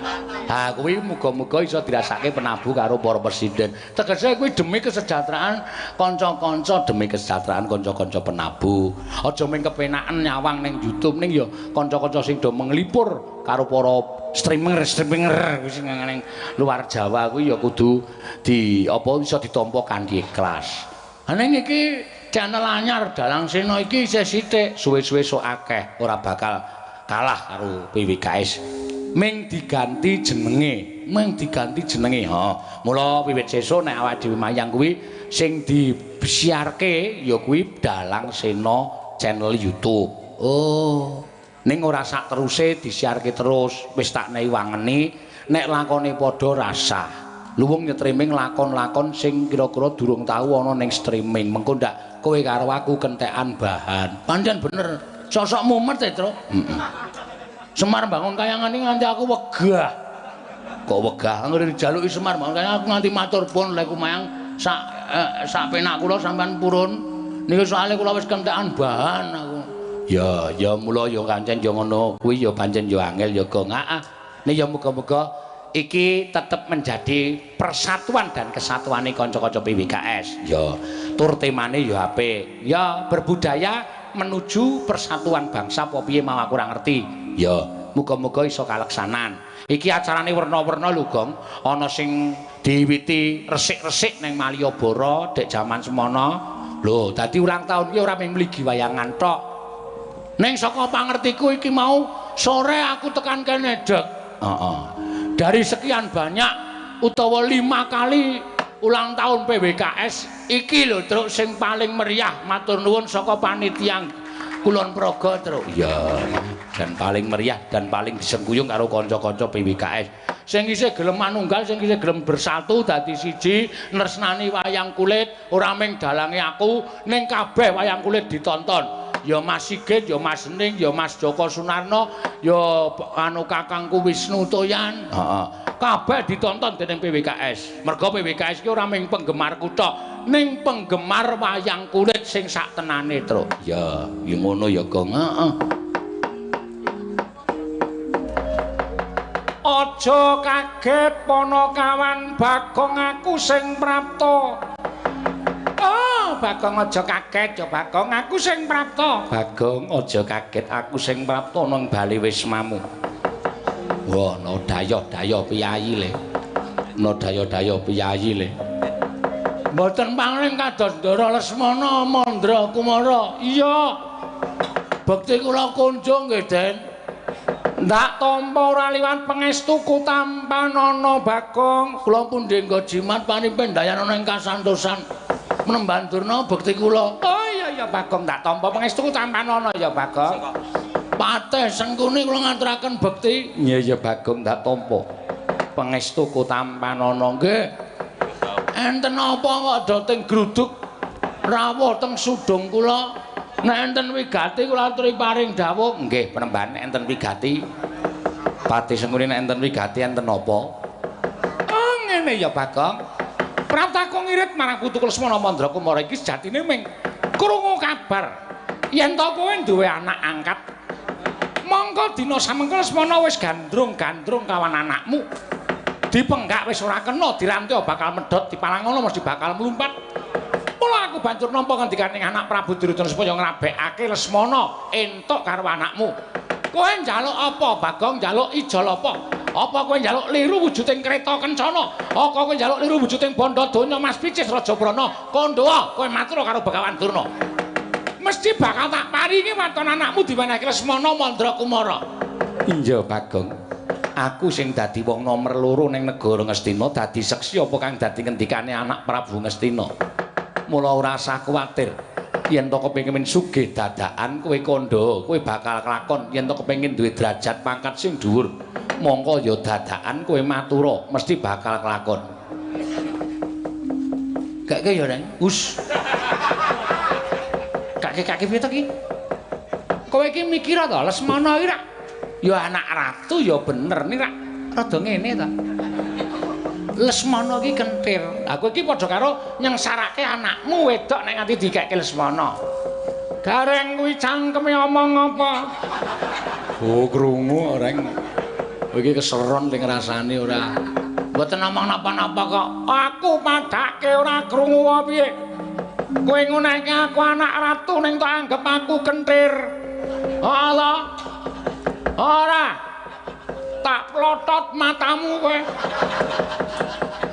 Ha kuwi muga-muga iso dirasake penabuh karo para presiden. Tegese kuwi demi kesejahteraan kanca-kanca, demi kesejahteraan kanca-kanca penabuh. Aja mung kepenaken nyawang ning YouTube ning ya kanca-kanca sing do menglipur karo para streamer sing ning luar Jawa kuwi ya kudu iso ditampa kanthi ikhlas. Ning iki channel anyar Dalang Sena iki isih sithik, suwe-suwe sok akeh, ora bakal kalah karo PWKS. Ming diganti jenenge, Mula wiwit sesuk nek awake dhewe mayang kuwi sing disiarke ya kuwi Dalang Sena channel YouTube. Oh. Ning ora sak teruse disiarke terus, wis tak nehi wangeni nek lakone padha rasah. Luwung nyetriming lakon-lakon sing kira-kira durung tau ana ning streaming. Mengko ndak kowe karo aku kentekan bahan. Pancen bener, sosok mumet e, Tru. Semar bangun kayangan iki nganti aku wegah. Kok wegah? Anggere dijaluki Semar bangun kayangan aku nganti matur pun lek kumayang sak penak kula sampean purun. Niku soalé kula wis kentekan bahan aku. Ya mula ya kancen ya ngono kuwi ya pancen ya angel ya Gong. Heeh. Nek ya muga-muga iki tetep menjadi persatuan dan kesatuane kanca-kanca PWKS. Ya, tur temane ya apik. Ya berbudaya menuju persatuan bangsa apa piye mau aku ora ngerti. Ya, muga-muga iso kaleksanan. Iki acarane werna-werna lho, Gong. Ana sing diwiwiti resik-resik ning Malioboro dek jaman semono. Lho, dadi ulang tahun ki ora mung mligi wayangan tok. Ning saka pangertiku iki mau sore aku tekan kene, Dek. Heeh. Dari sekian banyak utawa 5 kali ulang tahun PWKS iki lho Truk sing paling meriah matur nuwun saka panitia Kulon Progo Truk. Iya, dan paling meriah dan paling disengkuyung karo kanca-kanca PWKS. Sing isih gelem manunggal, sing isih gelem bersatu dadi siji nresnani wayang kulit, ora mung dalange aku ning kabeh wayang kulit ditonton. Ya Mas Sigit, ya Mas Ning, ya Mas Joko Sunarno, ya anu kakangku Wisnu Toyan. Heeh. Kabeh ditonton dening PWKS. Mergo PWKS ki ora mung penggemarku tok, ning penggemar wayang kulit sing sak tenane, Truk. Ya, ngono ya, Gong. Heeh. Aja kaget Ponokawan Bagong aku sing prapta. Bagong aja kaget ya Bagong aku sing prapta. Bagong aja kaget aku sing prapta nang bali wismamu. Wah, no dayoh-dayoh piyayi le. No dayoh-dayoh piyayi le. Mboten pangling kados Ndara Lesmana Mandra Kumara. Iya. Bekti kula kunjung nggih, Den. Ndak tampa ora liwat pangestuku tampanana Bagong. Kula pundhe nggo jimat panimpin dayanana ing kasantosan. Menemban Durna bekti kula. Oh iya Bagong ndak tampa pangestuku tampanana ya Bagong. Patih Sengkuni kula ngaturaken bekti. Iya Bagong ndak tampa pangestuku tampanana nggih. Enten apa kok doting gruduk rawuh teng sudung kula? Nek enten wigati kula aturi paring dawuh. Nggih, penemban enten wigati. Patih Sengkuni nek enten wigati enten apa? Oh, ngene ya, Bagong. Praptaku ngirit marang putu Lesmana Mandra Kumara iki sejatine ming krungu kabar yen to kowe duwe anak angkat. Mongko dina samengko Lesmana wis gandrung-gandrung kawan anakmu. Dipenggak wis ora kena dirantiya bakal medhot dipalangono mesti bakal mlumpat. Mula aku banjur nampa ngendikaning anak Prabu Duryudana supaya ngrabekake Lesmana entuk karo anakmu. Kowe njaluk apa, Bagong? Njaluk ijol apa? Apa kowe njaluk liru wujuding kreta kencana? Apa kowe njaluk liru wujuding bandha donya Mas Picis Rajabrana? Kandha kowe matur karo Begawan Durna. Mesti bakal tak paringi waton anakmu diwenehake Lesmana Mandra Kumara. Iya, Bagong. Aku sing dadi wong nomer 2 ning negara Ngastina dadi seksi apa kang dadi ngendikane anak Prabu Ngastina. Mula ora usah kuwatir. Yen to kepengin sugih dadakan kowe kandha, kowe bakal kelakon. Yen to kepengin duwe derajat pangkat sing dhuwur, mongko ya dadakan kowe matura, mesti bakal kelakon. Gak ya, Reng? Us. Kaki piye to ki? Kowe iki mikir to Lesmana iki rak ya anak ratu ya bener nih rak rada ngene ta. Lesmana iki kentir. Aku iki padha karo nyengsarake anakmu wedok nek nganti dikeke Lesmana. Gareng kuwi cangkeme omong apa? Oh, krungu, Reng. Kowe iki keseron ning rasane ora. Mboten omong napa-napa kok. Aku padhake ora krungu apa piye. Kowe nguneke aku anak ratu ning tak anggap aku kentir. Allah. Ora. Tak plotot matamu kowe.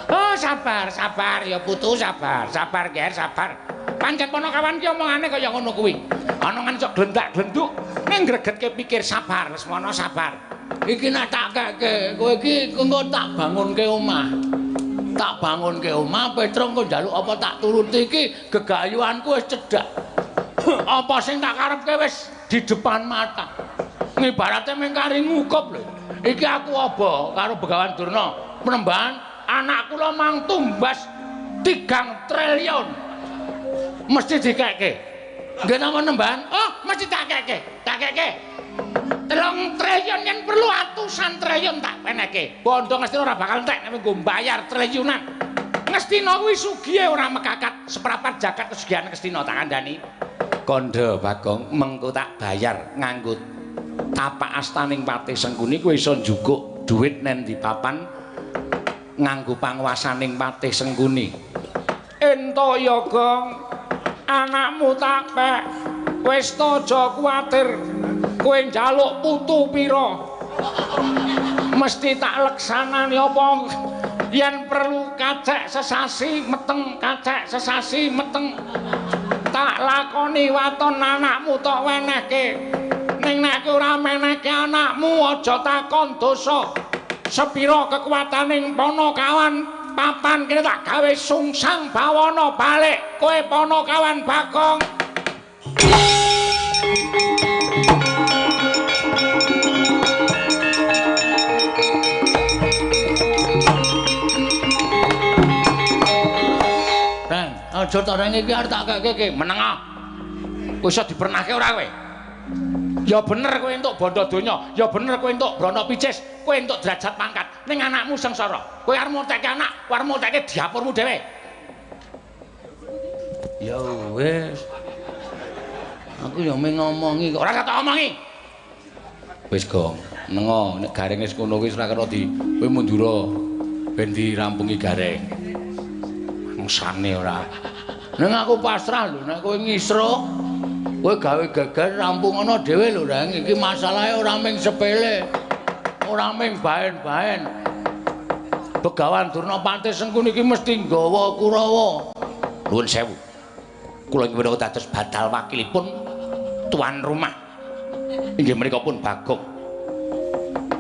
Oh, sabar ya putu, sabar Ger, sabar. Pancen ponokawan ki omongane kaya ngono kuwi. Ana ngan sok glendak-glenduk ning gregetke pikir sabar, Lesmana sabar. Iki nek tak keke, kowe iki engko tak bangunke omah. Tak bangunke omah, Petrung kok njaluk apa tak turuti iki gegayuhanku wis cedhak. Apa sing tak karepke wis di depan mata. Ngibarate mengkari ngukup lho. Iki aku apa karo Begawan Durna? Penemban anak kula mang tumbas 3 triliun. Mesti dikeke. Nggih napa nemban? Oh, mesti tak keke. Tak keke. 3 triliun yen perlu atusan triliun tak peneke. Bondo Ngastina ora bakal entek nek nggo mbayar triliunan. Ngastina kuwi sugih ora mekakat seprapat jagat kesugihan Ngastina tak kandhani. Kandha Bagong mengko tak bayar nganggo tapak astaning Patih Sengkuni kowe iso njukuk dhuwit nen di papan nganggo panguwasaning Patih Sengkuni. Ento ya, Gong. Anakmu tak pek. Wis aja kuwatir. Kowe njaluk putu pira? Mesti tak leksanani apa yen perlu kacek sesasi meteng, kacek sesasi meteng. Tak lakoni waton anakmu tok wenehke. Ning nek ora menehke anakmu aja takon dosa. Sepira kekuataning Panakawan papan kene tak gawe sungsang bawana balik kowe Panakawan Bagong. Reng, aja ta reng iki arep tak keke meneng ah. Kowe iso dipernahke ora kowe? Ya bener kowe entuk bandha donya, ya bener kowe entuk brana picis, kowe entuk derajat pangkat. Ning anakmu sengsara. Kowe arep mutekke anak, kowe arep mutekke dapurmu dhewe. Ya wis. Aku ya mung ngomongi kok ora tak omongi. Wis, Gong. Nengo nek gareng wis ngono wis ora kena di kowe mundura ben dirampungi gareng. Mangsane ora. Ning aku pasrah lho nek kowe ngisro kowe gawe geger rampungono dhewe lho, Reng. Iki masalahe ora ming sepele. Ora ming baen-baen. Begawan Durna Patih Sengkuni iki mesti nggawa Kurawa. Nuwun sewu. Kula inggih menawa dados badal wakilipun tuan rumah. Inggih menika pun Bagong.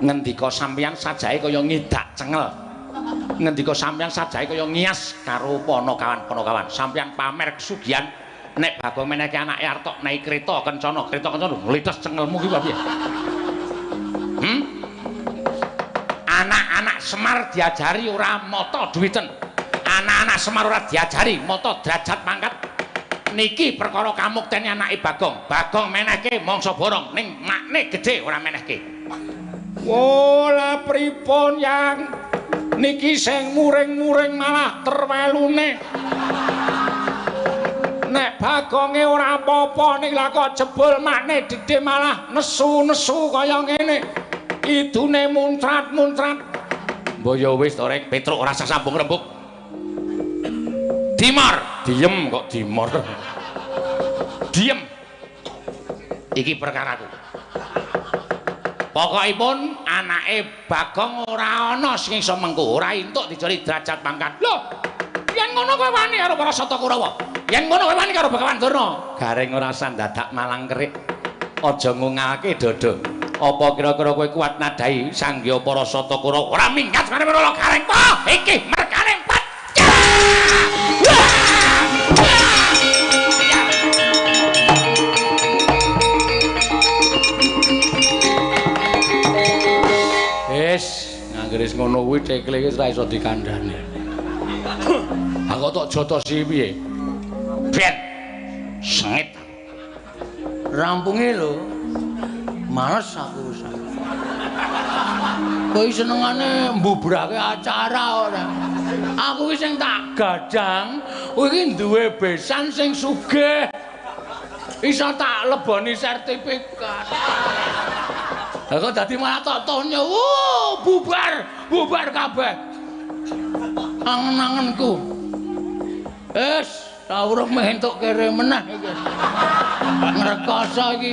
Ngendika sampeyan sajae kaya ngidak cengel. Ngendika sampeyan sajae kaya ngias karo ponokawan-ponokawan. Sampeyan pamer kesugihan nek Bagong menehke anake Artok naik kreta kencana nglites cengelmu ki piye? Anak-anak Semar diajari ora mata duwiten. Anak-anak Semar ora diajari mata derajat pangkat. Niki perkara kamukteni anake Bagong. Bagong menehke mangsa borong ning makne gedhe ora menehke. Wola pripun yang niki sing muring-muring malah terwelune. Nek Bagonge ora apa-apa ning lha kok jebul makne gedhe malah nesu-nesu kaya ngene. Idune muncrat-muncrat. Mbok ya wis to Rek, Petruk ora usah sambung rembug. Dimor, diem kok dimor. Diem. Iki perkaraku. Pokokipun anake Bagong ora ana sing iso mengko, ora entuk dijoli derajat pangkat. Lho, yen ngono kowe wani karo para Sata Kurawa. Yen ngono kowe wani karo Begawan Durna. Gareng ora usah dadak malang kerik. Aja ngungalke dodo. Apa kira-kira kowe kuat nadai sanggya para Sata Kurawa? Ora minggat karo para gareng po. Iki mergane pecah. Wis, anggere ngono kuwi cekle iki ora iso dikandhani. Aku tok jotosi piye? Ben. Sengit. Rampunge lho. Males aku usah. Kowe senengane mbubrake acara ora. Aku iki sing tak gadang, kowe iki duwe besan sing sugih. Iso tak leboni sertifikat. Aku dadi malah tok tonyo. Bubar kabeh. Angen-angenku. Wis, tak urung meh entuk kere meneh iki. Ngrekoso iki.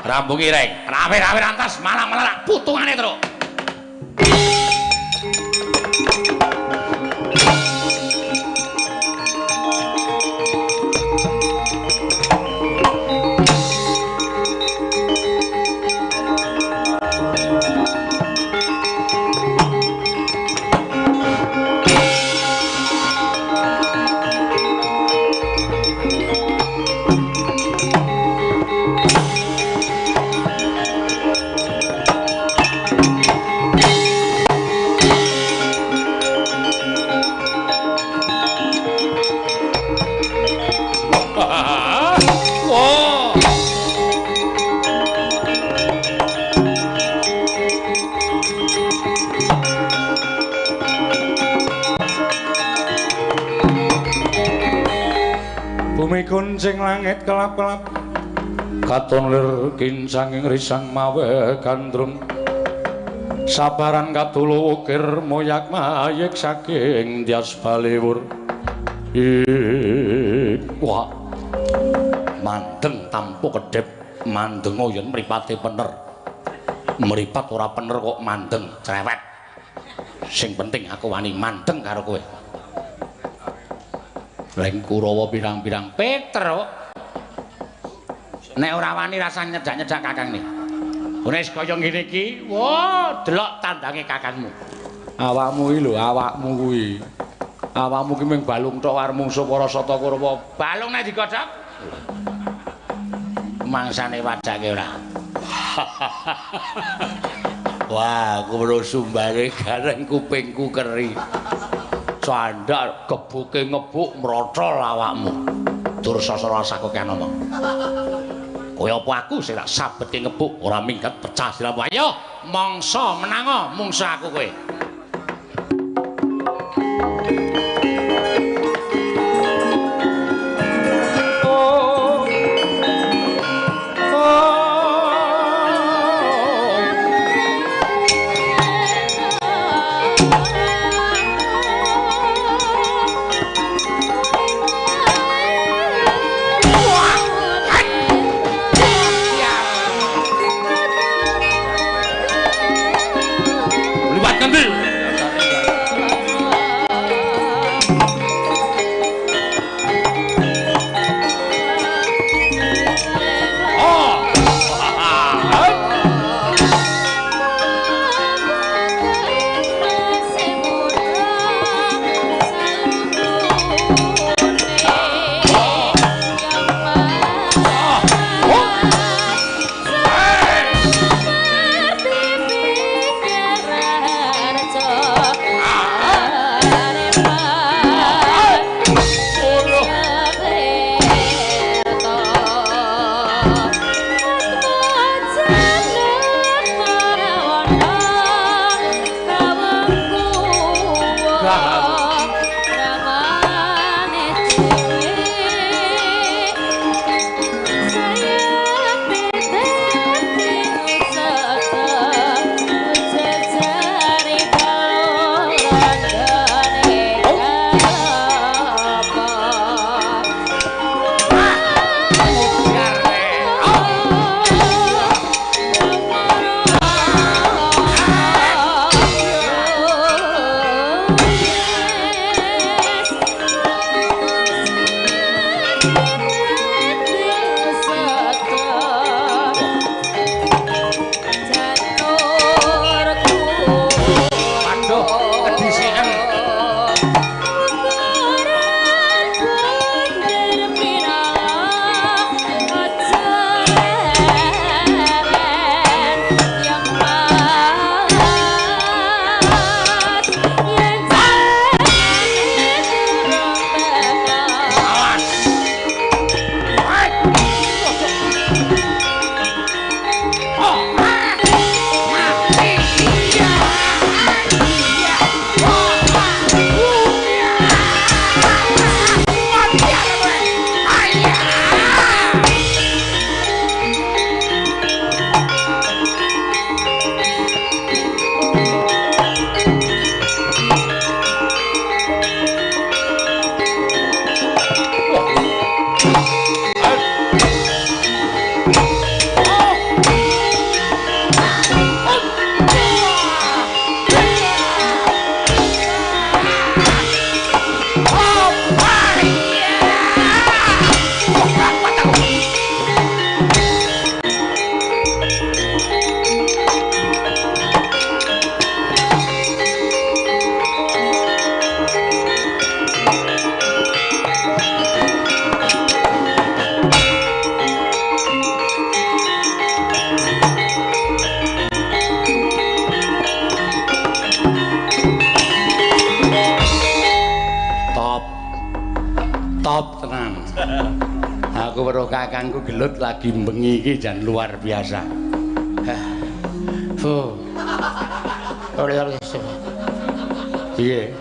Rampungi Reng, rawe-rawe rantas malah putungane terus. Bumi kuncing langit kelap-kelap katon lir kincanging risang mawe gandrung sabaran katulu ukir moyak mayik saking dias baliwur wah mandeng tampu kedep mandeng yen mripate pener mripat ora pener kok mandeng cerewet sing penting aku wani mandeng karo kowe. Leng Kurawa pirang-pirang Petruk. Nek ora wani rasa nyedak-nyedak kakangne. Wis kaya ngene iki, wah, delok tandange kakangmu. Awakmu iki lho, awakmu kuwi. Awakmu ki mung balung tok karo mungsuh para Sata Kurawa. Balung nek digodhog. Mangsane wadake ora. Wah, kulo sumbare gareng kupingku keri. Candhak gebuke ngebuk mrotol awakmu. Tur sasara saku kan omong. Kowe apa aku sing tak sabetke ngebuk ora minggat pecah silamu. Ayo mangsa menanga mungsuh aku kowe. top tenan. Aku weruh kakangku gelut lagi bengi iki jan luar biasa. Piye?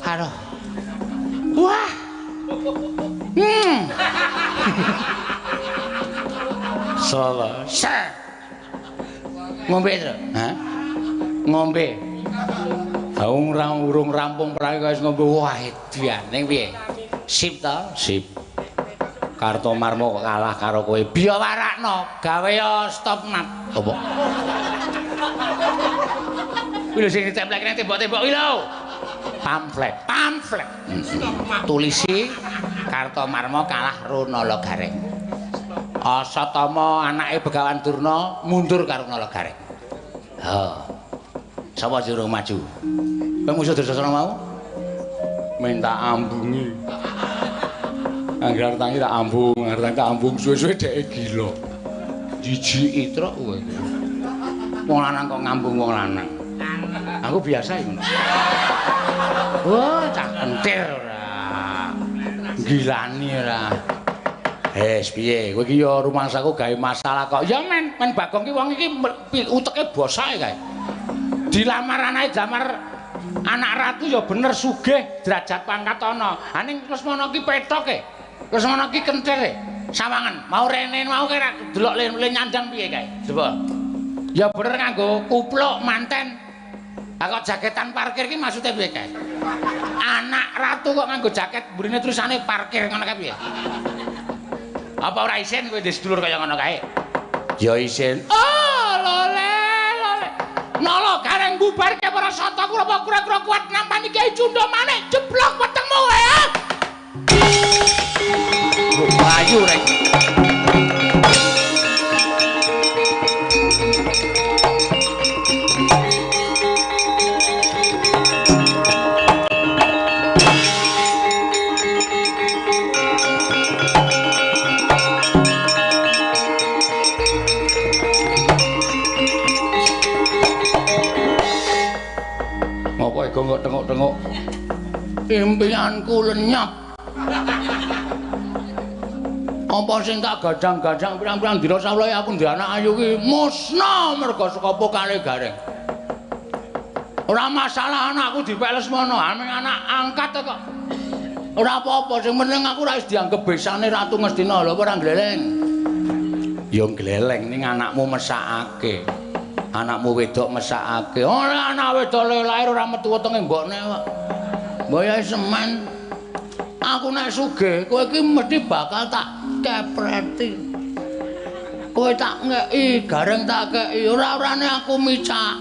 Aduh. Wah. Solo. Ngombe to? Hah? Ngombe. Urung rampung perang wis ngombe. Wah, edian. Ning piye? Sip to? Sip. Kartomarmo kok kalah karo kowe. Biya warakno, gawe yo stop nat. Apa? Kuwi lho sing ditemplek nang tembok-tembok kuwi lho. Pamflet. Tulisi Kartomarmo kalah Runala Gareng. Asatama anake Begawan Durna mundur karo Runala Gareng. Ha. Sapa jurung maju? Kowe musuh Dursasana mau? Minta ambungi. Angger tangi tak ambung, suwe-suwe dheke gila. Jijiki truk kowe. Wong lanang kok ngambung wong lanang. Aku biasa iki ngono. Wah, cah entir ora. Gilani ora. Piye? Kowe iki ya rumangsaku gawe masalah kok. Ya men Bagong ki wong iki uteke bosake kae. Dilamar anake damar anak ratu ya bener sugih, derajat pangkat ana. Aning Lesmana ki petoke. Lesmana ki kenthire. Sawangen, mau rene mau kira delok le nyandang piye kae? Coba. Ya bener nganggo kupluk manten. Lah kok jaketan parkir ki maksude piye kae? Anak ratu kok nganggo jaket burine tulisane parkir ngono kae piye? Apa ora isin kowe sedulur kaya ngono kae? Ya isin. Oh, lole. Nala Gareng bubarke para sata kula kura-kura kuat nampani Kyai Cundha maneh jeblok wetengmu ya. Bayu rek. Kok tengok-tengok impianku lenyap. Apa sing tak gadang-gadang pirang-pirang dina sawulahe aku ndek anak ayu ki musna merga saka pokale Gareng. Ora masalah anakku dipek Lesmana, ameng anak angkat kok. Ora apa-apa, sing penting aku ora wis dianggep besane Ratu Ngastina lho ora gleleng. Ya gleleng ning anakmu mesakake. Anakmu wedok mesakake. Ora anak wedok lahir ora metu wetenge mbokne kok. Mboyahe semen. Aku nek sugih, kowe iki mesti bakal tak kepreti. Kowe tak ngeki, Gareng tak keki. Ora-orane aku micak.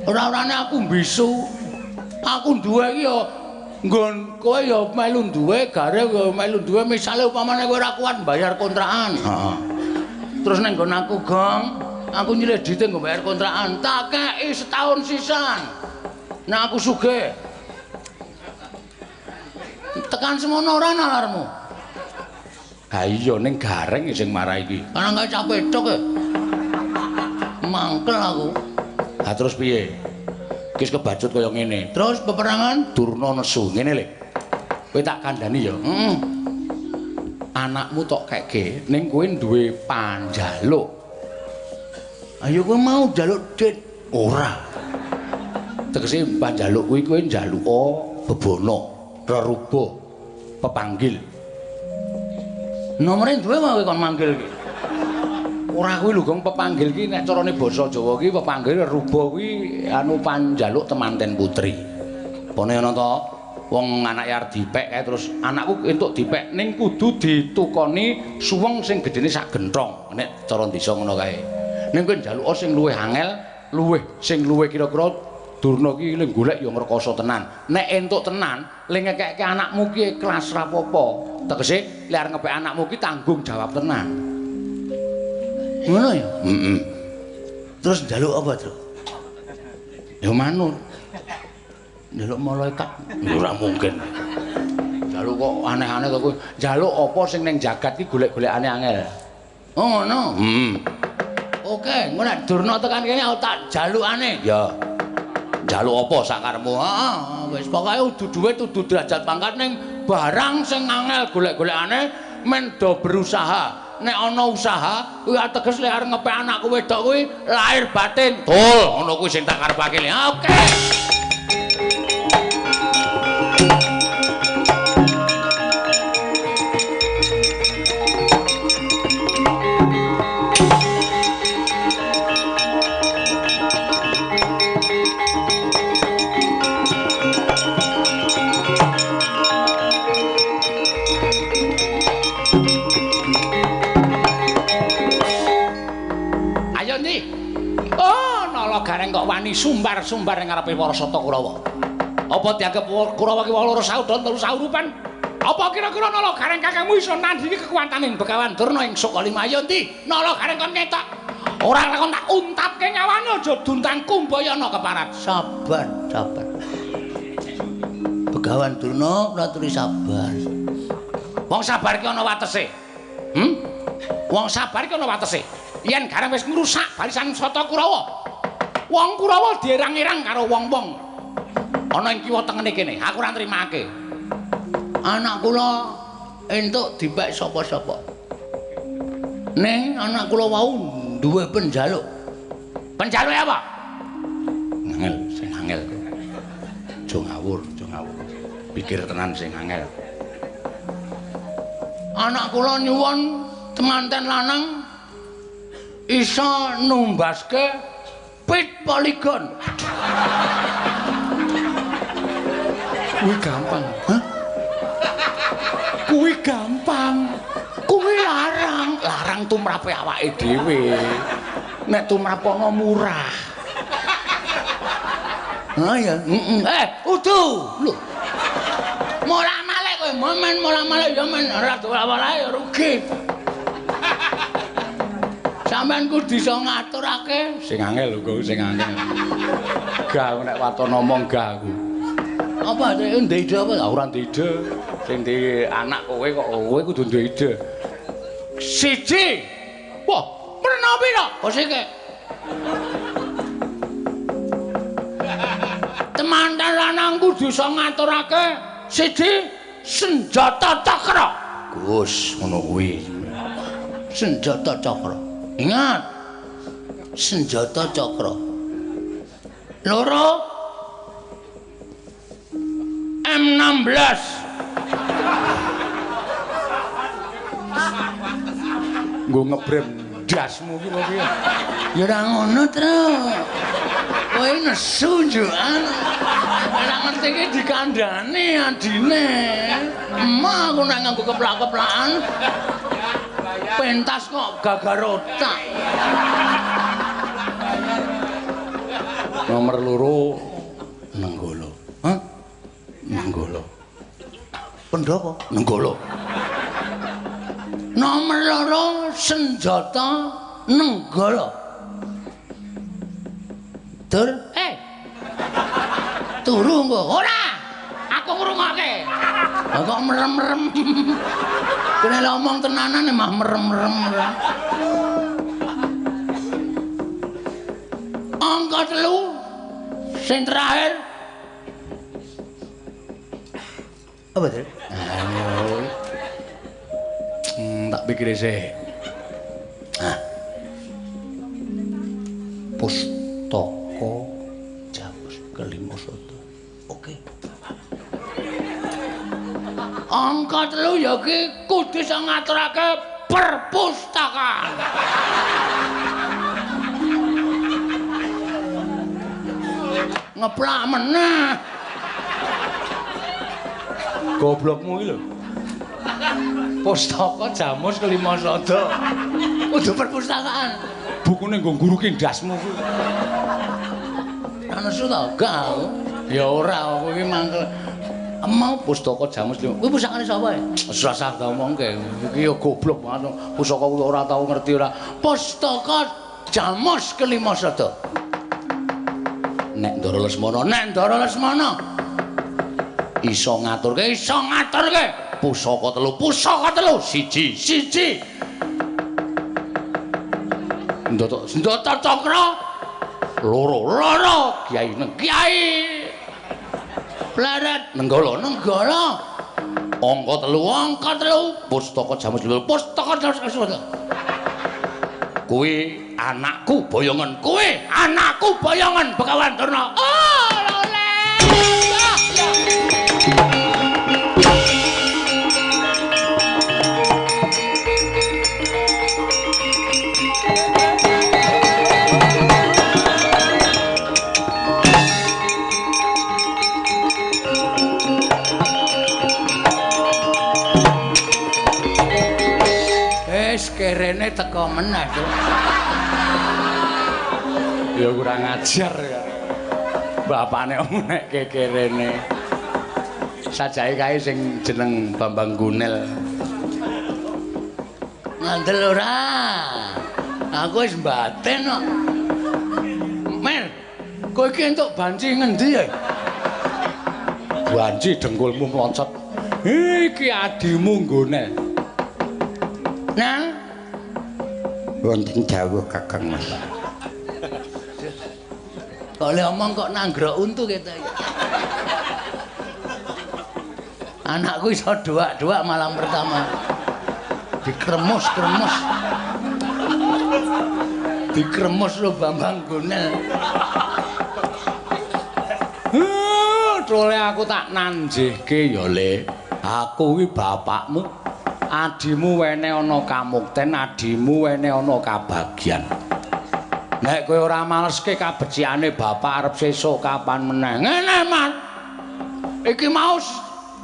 Ora-orane aku bisu. Aku duwe iki ya nggon kowe ya melu duwe, Gareng ya melu duwe. Misale upamane kowe ora kuat bayar kontrakan. Heeh. Terus ning nggon aku, Gong, aku nyledite nggo bayar kontrakan, tak kei setahun sisan. Nah aku sugih. Tekan semono ora nalarmu. Ha iya ning Gareng sing marah iki. Ana gawe cah wedok e. Mangkel aku. Ha terus piye? Wis kebacut kaya ngene. Terus peperangan Durna nesu ngene lho. Kowe tak kandhani ya. Heeh. Anakmu tok keke ning kowe duwe panjaluk. Ayo kowe mau njaluk dit ora. Tegese panjaluk kuwi kowe njaluka bebono, rerubuh, pepanggil. Nomore duwe wae kon manggil ki. Ora kuwi lho Gong pepanggil ki nek carane basa Jawa ki pepanggil rerubuh kuwi anu panjaluk temanten putri. Pone ana to wong anake arep dipek kae terus anakku entuk dipek ning kudu ditukoni suweng sing gedene sak genthong. Nek cara desa ngono kae. Ning kowe njaluka sing luwih angel, sing luwih kira-kira Durna ki le golek ya ngrekoso tenan. Nek entuk tenan, le ngekeke anakmu ki ikhlas ra apa-apa. Tegese le arep ngepek anakmu ki tanggung jawab tenan. Ngono ya? Heeh. Terus njaluk apa, Tru? Ya manut. Njaluk malaikat ora mungkin. Njaluk kok aneh-aneh kok kowe. Njaluk apa sing ning jagat ki golek-golekane angel. Oh ngono. Oke, ngono Durna tekan kene aku tak jalukane. Ya. Njaluk apa sak karepmu? Heeh, wis pokoke udu dhuwit udu derajat pangkat ning barang sing angel golek-golekane men do berusaha. Nek ana usaha kuwi ateges lek arep ngepek anakku wedok kuwi lahir batin. Tul, ngono kuwi sing tak karepake. Oke. Gareng kok wani sumbar-sumbar ning ngarepe para Sata Kurawa. Apa dianggep Kurawa ki loro saudon telu saurupan? Apa kira-kira Nala Gareng kakangmu iso nandhingi kekuwataning Begawan Durna ing Sukalima? Ayo ndi, Nala Gareng kon ketok. Ora lakon tak untapke nyawane aja duntang kumbayana keparat. Sabar. Begawan Durna naturi sabar. Wong sabar ki ana watese. Wong sabar ki ana watese. Yen Gareng wis ngrusak barisan Sata Kurawa, wong Kurawa dierang-irang karo wong-wong ana ing kiwa tengene kene. Aku ora nrimake. Anak kula entuk dipek sapa-sapa. Ning anak kula wau duwe penjaluk. Penjaluke apa? Angel, sing angel. Aja ngawur. Pikir tenan sing angel. Anak kula nyuwun temanten lanang iso numbaske pit poligon. Kuwi gampang. Hah? Kuwi gampang. Kuwi larang tumrape awake dhewe. Nek tumrap ana murah. Ha ya, udu. Lho. Mola-malik kowe, momen mola-malik ya men ora dola-walae rugi. Sampeyan kudu iso ngaturake. Sing angel lho, sing angel. Gak nek waton ngomong gak aku. Apa ndek ide apa? Ora ndek ide. Sing di anak kowe kok kowe kudu ndek ide. Siji. Wah, prena pira? Kok sik. Temanten lanang kudu iso ngaturake. Siji, senjata cakra. Gus, ngono kuwi. Senjata cakra. Ingat, senjata cakra. Loro M16. Nggo ngebrem dasmu ki kok piye? Ya ora ngono, Tru. Kowe nesu njukan. Ora ngerti ki dikandhani adine. Emak aku nek nganggo keplak-keplakan. Pentas kok gagar otak. Nomor loro Nenggala. Hah? Nenggala. Pendopo? Nenggala. Nomor loro senjata Nenggala. Dur, turu engko. Ora. Aku ngrungokke. Lah kok merem-merem. Kene ngomong tenanan mah merem-merem. Angka 3 sing terakhir. Apa teh? Tak pikir sih. Pustaka Jamus Kelimasada. Oke. Angka 3 ya ki kudu iso ngaturake perpustakaan. Ngeplak meneh. Goblokmu iki lho. Pustaka Jamus Kelimasada. Kudu perpustakaan. Bukune nggo nguruki ndasmu kuwi. Ana su ta? Gak. Ya ora, kowe iki mangkel. Mau pustaka Jamus Kelimasada. Kuwi pustakane sapa ya? Wis ora usah omongke. Iki ya goblok banget. Pustaka kuwi ora tau ngerti ora. Pustaka Jamus Kelimasada. Nek Ndara Lesmana iso ngaturke. Pusaka telu siji. Senjata cakra loro Kiai. Pleret nenggala. Angka 3 pustaka Jamus Lilo. Pustaka Jamus Lilo. Kuwi anakku boyongan. Kuwi anakku boyongan Begawan Durna. Oh, lole. Kerene teko meneh to. Ya kurang ajar ya. Bapakne omekke kerene. Sajake kae sing jeneng Bambang Gunel. Ngandel ora. Aku wis mbaten kok. Mer, kowe iki entuk banci ngendi ya? Banci dengkulmu mlocot. Iki adimu Gunel. Nang wonten dawuh Kakang Mas. Kok le omong kok nanggrok untu kete. Anakku iso doak-doak malam pertama. Dikremus-kremus. Dikremus lho Bambang Gunel. Tole aku tak nanjihke ya Le. Aku kuwi bapakmu. Adimu wene ana kamukten, adimu wene ana kabagyan. Nek kowe ora maleske kabeciane bapak arep sesuk kapan meneh. Ngene, Mas. Iki mau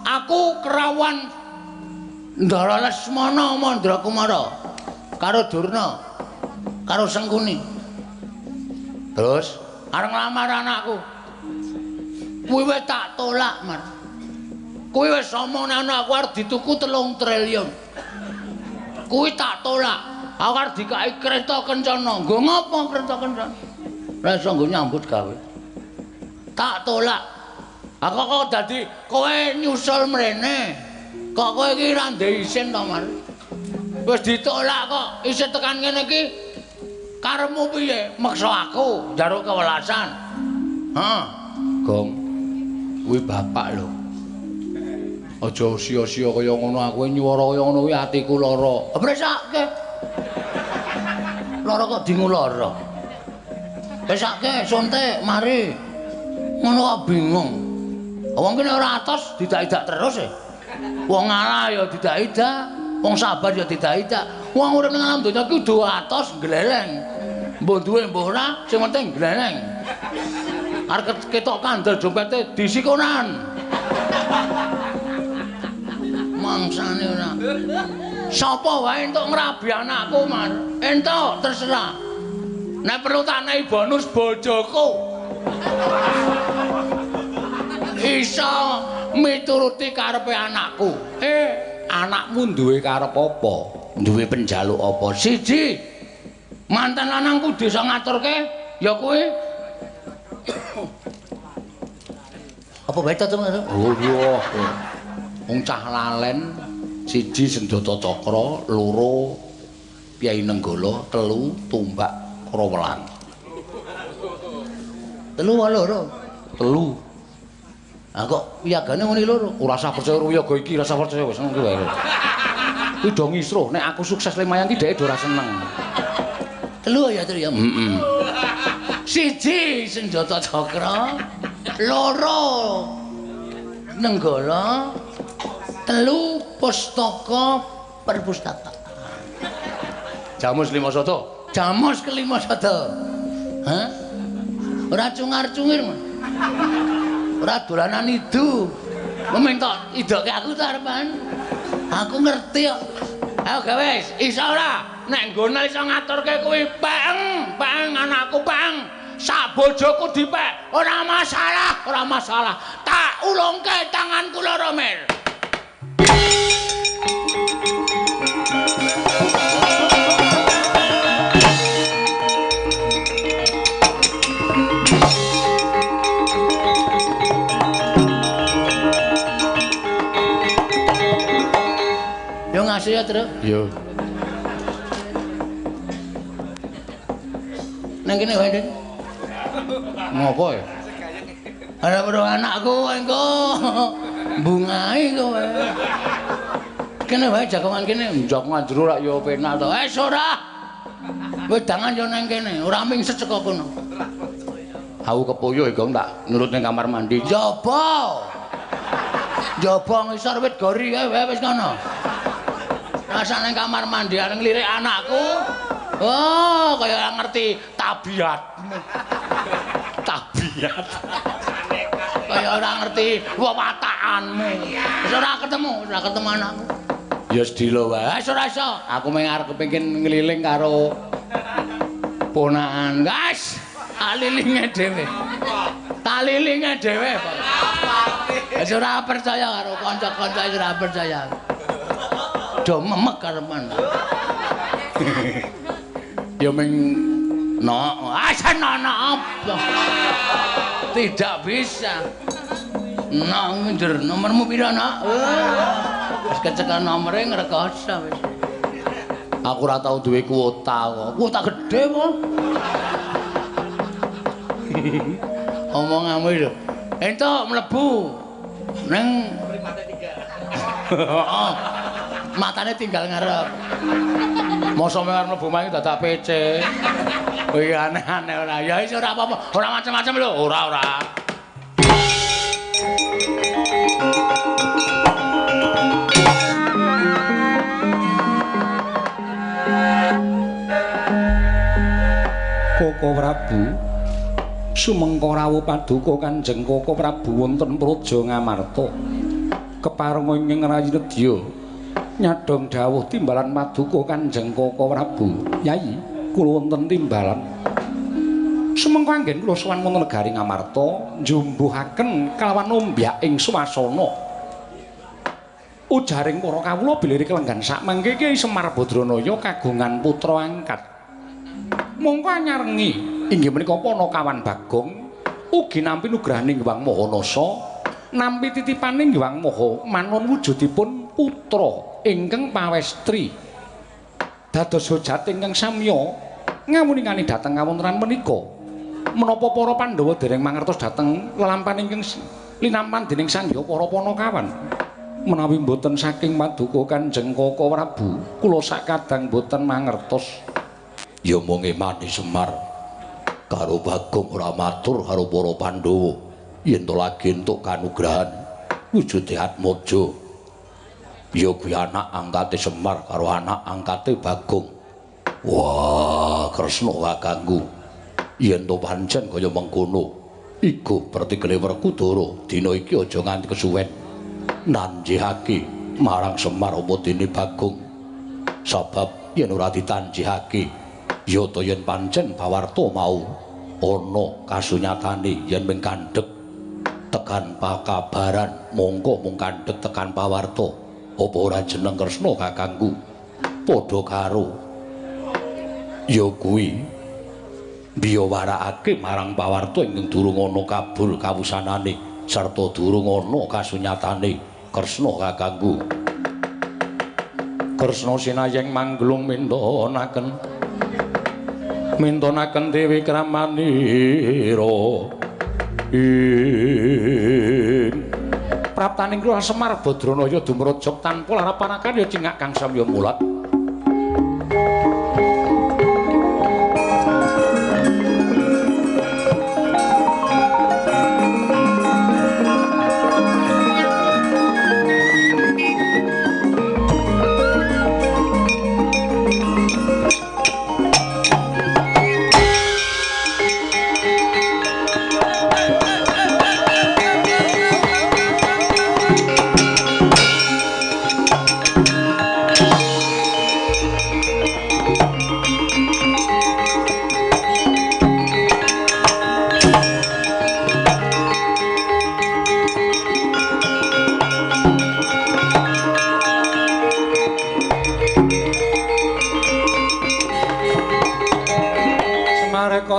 aku kerawan Ndara Lesmana Mandrakumara karo Durna, karo Sengkuni. Terus arep nglamar anakku. Kuwi wis tak tolak, Mas. Kuwi wis omong anakku arep dituku 3 triliun. Kuwi tak tolak. Aku arep dikai kereta kencana. Nggo ngopo kereta kencana? Ora iso nggo nyambut gawe. Tak tolak. Aku kok dadi kowe nyusul mrene. Kok kowe iki ra ndek isin to, Mas? Wis ditolak kok isih tekan ngene iki. Karepmu piye? Meksa aku njaluk kewelasan. Hah? Gong. Kuwi bapak lho. Aja sia-sia kaya ngono aku nyuwara kaya ngono kuwi atiku lara. Bresake. Lara kok dingu lara. Besake sontek mari. Ngono kok bingung. Wong kene ora atos didak-idak terus e. Wong ngalah ya didak-idak, wong sabar ya didak-idak. Wong urip ning alam donya ki kudu atos gleleng. Mbok duwe mbok ora, sing penting gleleng. Arep ketok kandel dompete disikonan. Mangsane ora. Sapa wae entuk ngrabi anakku, Mas. Entuk terserah. Nek perlu tak naik bonus bojoku. Iso mituruti karepe anakku. Anakmu duwe karep apa? Duwe penjaluk apa? Siji. Mantan lanangku desa ngaturke ya kuwi. Apa bae to, Mas? Oh iya. Wong cah lalen, siji Sendata Cakra, loro Pyai Nenggala, telu Tumbak Krowelan. Telu loro. Telu. Ah kok wiyagane ngene loro? Ora usah percaya wiyaga iki, ora usah percaya wis ngono wae. Kuwi do ngisruh, nek aku sukses lemayang ki dhek do ora seneng. Telu ya, Tru ya. Heeh. Siji Sendata Cakra, loro Nenggala, telu pustaka perpustakaan. Jamus Lima Soto. Jamus kelima Soto. Hah? Ora cungar-cungir, Mas. Ora dolanan idu. Meminta idoke aku ta arepan. Aku ngerti kok. Ayo gawe, iso ora? Nek nggonal iso ngaturke kuwi, Pang, anakku, Pang. Sak bojoku dipek. Ora masalah. Tak ulungke tanganku loro, Mer. Yo ngasih ya, Tru. Yo. Nang kene wae, Den. Ngopo ya? Ana weruh anakku engko bungai kowe. Kene wae jagongan kene, jagongan jero rak ya penak to. Ora. Wedangan yo nang kene, ora mingset saka kono. Aku kepoyo iki tak nurut ning kamar mandi. Jaba. Jaba ngisor wit gori kae wis kono. Rasa ning kamar mandi areng ngelirik anakku. Oh, kaya ora ngerti tabiat. Tabiat. Kaya ora ngerti wewatakanmu. Wis ora ketemu anakku. Ya sedilo wae, ora iso. Aku mung arep kepengin ngeliling karo ponakan. Guys, alilinge dhewe. Talilinge dhewe, Pak. Wis ora percaya karo kanca-kanca wis ora percaya. Do memek karepan. Ya ming no, sana apa? Tidak bisa. Nang njer nomormu pira, Nak? Wis kecekan nomere ngrekoso wis. Aku ora tau duwe kuota kok. Kuota gedhe apa? Omonganmu lho. Entuk mlebu ning heeh. Matane tinggal ngarep. Mosok mengar mlebu mangi dadak PC. Oh iya aneh-aneh ora. Ya wis ora apa-apa. Ora macam-macam lho. Ora. Koko Prabu sumengko rawuh paduka Kanjeng Koko Prabu wonten Praja Ngamarta kepareng ing Rayinedya nyadong dawuh timbalan paduka Kanjeng Koko Prabu. Yai, kula wonten timbalan. Sumengko anggen kula sowan wonten negari Ngamarta njumbuhaken kalawan ombyaking swasana. Ujaring para kawula bilih kelenggan sakmangke Kyai Semar Badranaya kagungan putra angkat. Mongko anyarengi inggih menika Panakawan Bagong ugi nampi nugrahaning Hyang Mahanasa nampi titipaning Hyang Maha manon wujudipun putra ingkang pawestri dados hojat ingkang samya ngawuningani dhateng kawontenan menika menapa para Pandhawa dereng mangertos dhateng lelampahan ingkang linampan dening sangya para Panakawan menawi mboten saking paduka Kanjeng Koko Prabu kula sakadang mboten mangertos. Ya mung emane Semar karo Bagong ora matur karo para Pandhawa yen to lagi entuk kanugrahan wujude Atmaja. Ya kuwi anak angkate Semar karo anak angkate Bagong. Wah, Kresna kakangku. Yen to pancen kaya mengkono, iku pertikele Werkudara dina iki aja nganti kesuwen nanjihake marang Semar apa dene Bagong. Sebab yen ora ditanjihake ya to yen pancen pawarta mau ana kasunyatane yen mung kandhek tekan pakabaran mongko mung kandhek tekan pawarta apa ora jeneng Kresna kakangku padha karo ya kuwi biyawarakake marang pawarta ingkang durung ana kabul kawusanane sarta durung ana kasunyatane Kresna kakangku. Kresna sinayeng manglung mintonaken Dewi Kramanira praptaning kula Semar Badranaya dumrajab tanpa larapanakan ya cingak kang samya mulat.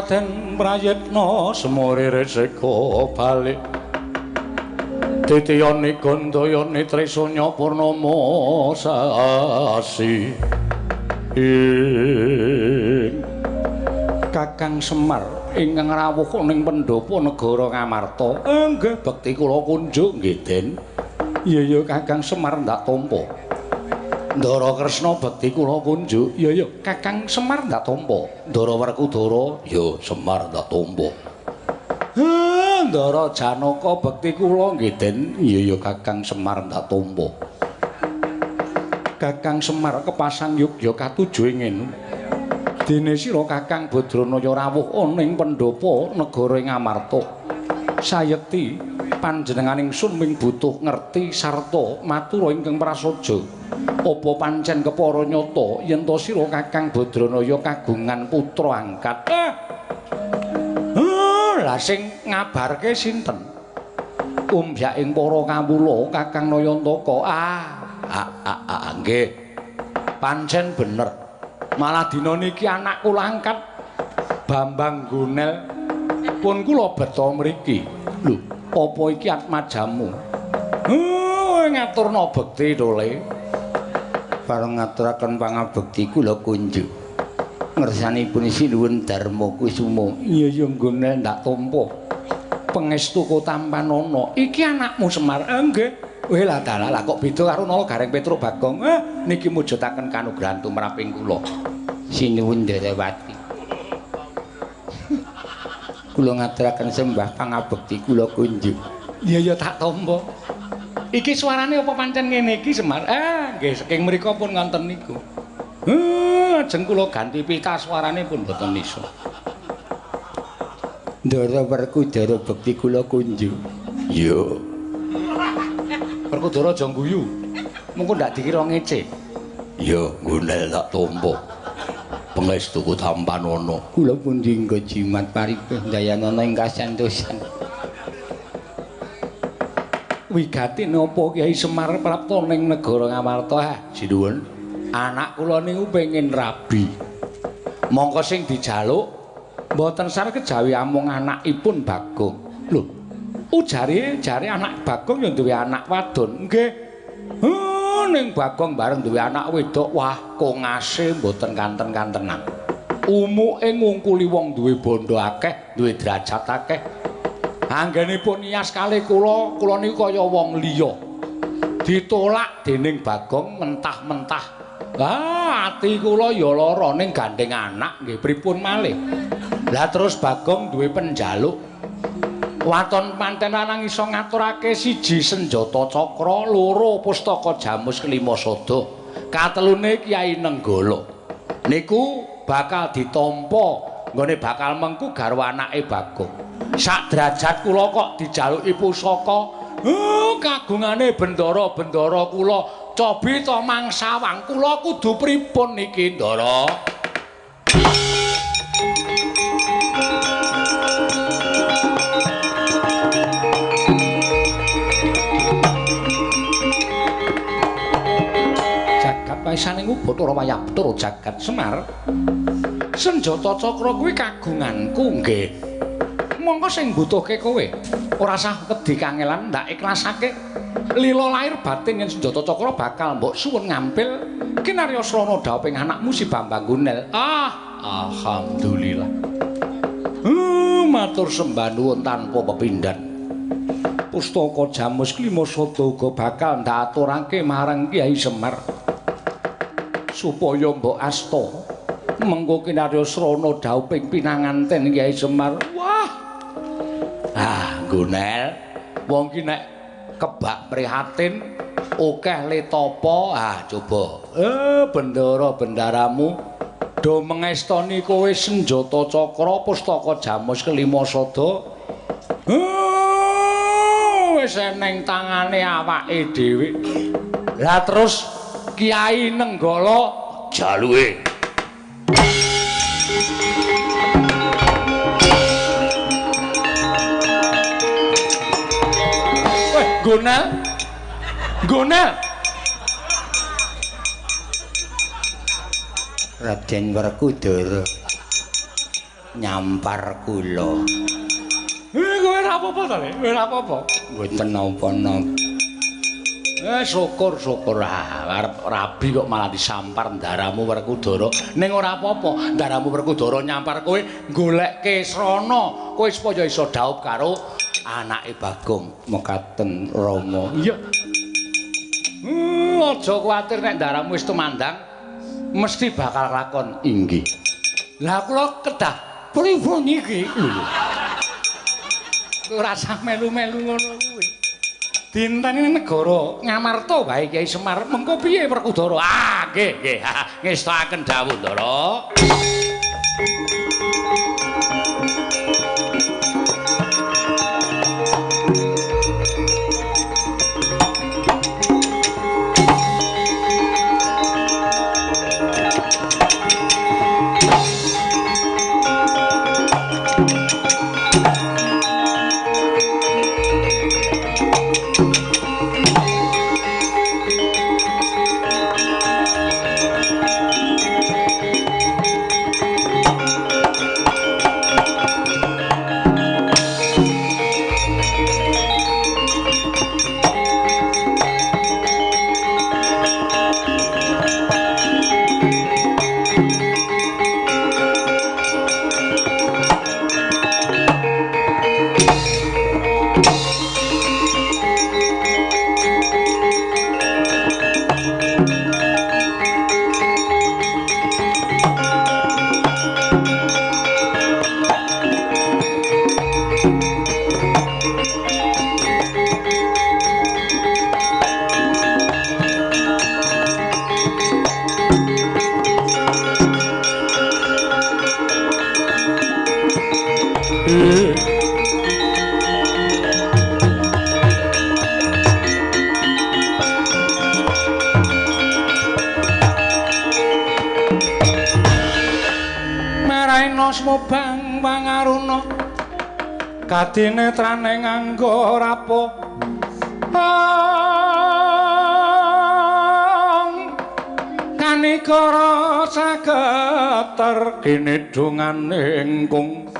Den prayitna semore reseka balik titiyane gandayane tresanya purnama sasi Kakang Semar ingkang rawuh ning pendhapa negara Ngamarta. Nggih, bekti kula kunjuk nggih, Den. Iya Kakang Semar ndak tampa. Ndara Kresna bekti kula kunjuk. Iya Kakang Semar ndak tampa. Ndara Werkudara ya Semar ndak tampa. Ndara Janaka bekti kula nggih, Den. Iya Kakang Semar ndak tampa. Kakang Semar kepasang Yogya katujuh ngene. Dene sira Kakang Badranaya rawuh ana ing pendhapa negara Ngamarta. Sayekti panjenenganing sun ming butuh ngerti sarta matura ingkang prasaja. Apa pancen kepara nyata yen to sira Kakang Badranaya kagungan putra angkat? Lah sing ngabarke sinten? Umbyaking para kawula Kakang Nayantaka. Nggih. Pancen bener. Malah dina niki anak kula angkat Bambang Gunel pun kula beta mriki. Lho, apa iki atmajamu? Ngaturna bekti to, Le. Bareng ngaturaken pangabekti kula kunjuk. Ngersanipun sinuwun Darma Kusuma. Iya Gunel ndak tampa. Pangestu Kotampanana. Iki anakmu Semar. Nggih. Weh lah dalah kok beda karo Nala Gareng Petruk Bagong. Niki mujudaken kanugrahan tumraping kula. Sinuwun Darawati. Kula ngaturaken sembah pangabekti kula kunjuk. Iya tak tampa. Iki suarane apa pancen ngene iki Semar? Nggih saking mriku pun ngonten niku. Ajeng kula ganti pita suarane pun boten iso. Ndara Werkudara bekti kula kunjuk. Yo. Werkudara aja guyu. Mengko ndak dikira ngece. Ya, Gunel tak tampa. Pangestu Kotampanana. Kula pun dinggo jimat paripeh dayanana ing kasantosan. Wigati napa Kyai Semar prapta ning negara Ngamarta? Sinuwun. Anak kula niku pengin rabi. Mongko sing dijaluk mboten sar kejawi amung anakipun Bagong. Lho, jare anak Bagong ya duwe anak wadon. Nggih. Ning Bagong bareng duwe anak wedok. Wah, kongase mboten kanten-kantenan. Umuke ngungkuli wong duwe bondo akeh, duwe derajat akeh. Anggenipun nias kalih kula niku kaya wong liya. Ditolak dening Bagong mentah-mentah. Ati kula ya lara ning gandeng anak nggih pripun malih. Lah terus Bagong duwe penjaluk. Waton mantenan nang iso ngaturake siji senjata cakra, loro pustaka jamus kelima sada, katelune Kyai Nenggala. Niku bakal ditampa nggone bakal mengku garwa anake Bagong. Sak derajat kula kok dijaluki pusaka. Kagungane bendara-bendara kula cobi to mangsawang kula kudu pripun niki, Ndara? Paisaning Bathara Wayapura jagat Semar. Senjata cakra kuwi kagunganku nggih. Mongko sing mbutuhke kowe ora sah wedi kangelan ndak ikhlasake. Lila lair batin yen senjata cakra bakal mbok suwun ngampil kinarya srana dhawuhing anakmu si Bambang Gunel. Alhamdulillah. Matur sembah nuwun tanpa pepindhan. Pustaka jamus kelima sada uga bakal ndak aturake marang Kyai Semar. Supaya mbok asta mengko kinarya srana dhawuhing pinanganten Kyai Semar. Wah. Gunel, wong ki nek kebak prihatin akeh letapa. Coba. Bendara-bendaramu do mengestoni kowe senjata cakra pustaka jamus kelima sada. Wis eneng tangane awake dhewe. Lah terus Kyai Nenggala jaluke. Weh, Gunel. Raden Werkudara nyampar kula. Kowe ora apa-apa to, Le? Ora apa-apa. Mboten napa-napa. Syukur arep rabi kok malah disampar ndaramu Werkudara. Ning ora apa-apa, ndaramu Werkudara nyampar kowe goleke Srana. Kowe supaya iso dhaup karo anake Bagong mekaten Rama. Iya. Aja kuwatir nek ndaramu wis tumandang mesti bakal lakon inggih. Lah kula kedah pripun iki? Ora usah melu-melu ngono kuwi. Dinten negara Ngamarta wae Kyai Semar mengko piye Werkudara? Ah, nggih. Ngestakaken dawuh, Ndara. Mobang pangaruna kadinetrane nganggo rapo kanikara sageter kinidungane ingkung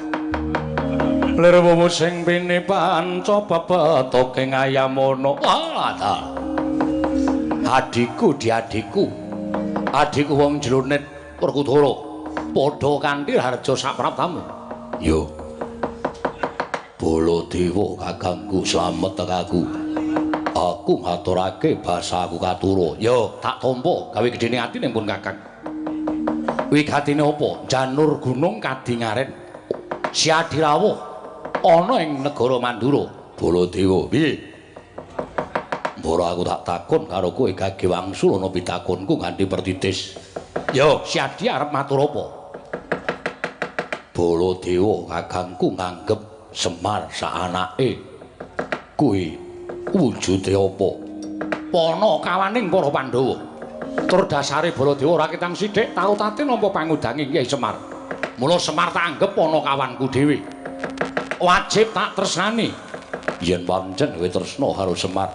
lir wuwu sing pini panca bebetoke ngayamono adikku wong jronet Werkudara padha kanthi harja sapraptamu. Yo. Baladewa kakangku slamet tekaku. Aku ngaturake basaku katura. Yo, tak tampa gawe gedene atine pun Kakang. Wigatine apa? Janur gunung kadingaren. Siadi rawuh ana ing negara Mandura. Baladewa, piye? Mbara aku tak takon karo kowe Gage Wangsul ana pitakonku nganti pertitis. Yo, Siadi arep matur apa? Baladewa kakangku nganggep Semar saanake kuwi wujude apa? Pana kawaning para Pandhawa. Tur dasare Baladewa ora ketang sithik tau tate nampa pangudanging Kyai Semar. Mula Semar tak anggep ana kawanku dhewe. Wajib tak tresnani. Yen pancen kowe tresna karo Semar,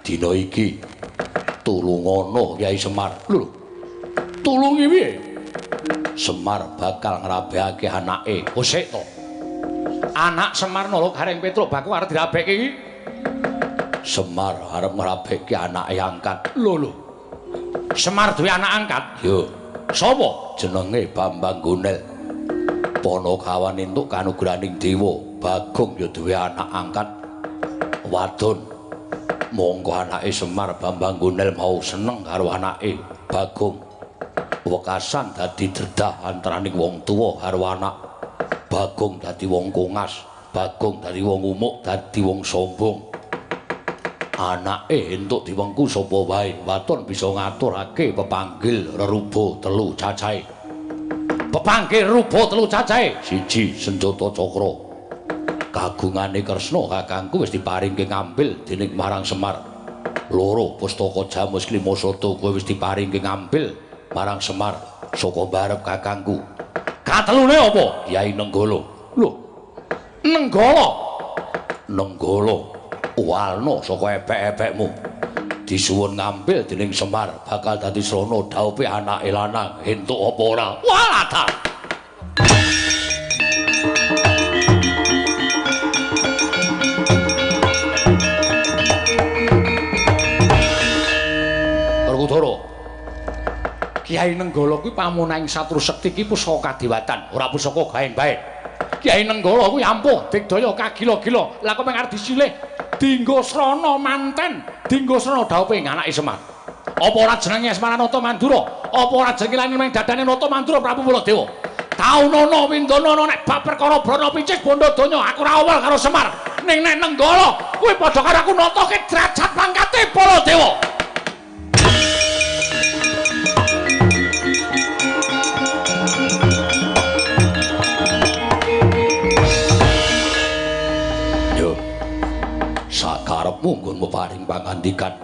dina iki tulungono Kyai Semar. Lho. Tulungi piye? Semar bakal ngrabekake anake. Kosek to. Anak Semar Nalagareng Petruk Baku arep dirabekke iki. Semar arep ngrabekke anake angkat. Lho. Semar duwe anak angkat? Yo. Sapa? Jenenge Bambang Gunel. Panakawan entuk kanugrahaning dewa. Bagong ya duwe anak angkat wadon. Monggo anake Semar Bambang Gunel mau seneng karo anake Bagong. Wekasan dadi dredah antaraning wong tuwa karo anak. Bagong dadi wong kongas, Bagong dadi wong umuk, dadi wong sombong. Anake entuk diwengku sapa wae, waton bisa ngaturake pepanggil reruba telu cacahe. Pepanggil reruba telu cacahe. 1 senjata cakra. Kagungane Kresna kakangku wis diparingke ngambil dening marang Semar. 2 pustaka Jamus Klimasada kowe wis diparingke ngambil marang Semar saka barep kakangku. Katelune apa? Kyai Nenggala. Lho. Nenggala. Walna saka epek-epekmu. Disuwun ngambil dening Semar bakal dadi srana dhaupe anake lanang. Entuk apa ora? Walata. Werkudara. Kyai Nenggala kuwi pamunaing satru sekti iki pusaka kadewatan, ora pusaka gaeng bae. Kyai Nenggala kuwi ampuh digdaya kagila-gila. Lah kok mung arep disilih dinggo srana manten, dinggo srana dhawuhing anake Semar. Apa ora jenenge Semar Natamandura? Apa ora jenenge lan mung dadane Natamandura Prabu Baladewa? Taunana Windanana nek bab perkara Brana Picik bondo donya aku ora awal karo Semar. Ning nek Nenggala kuwi padha karo aku natoke derajat pangkate Baladewa. Sakarepmu nggonmu paring pangandikan.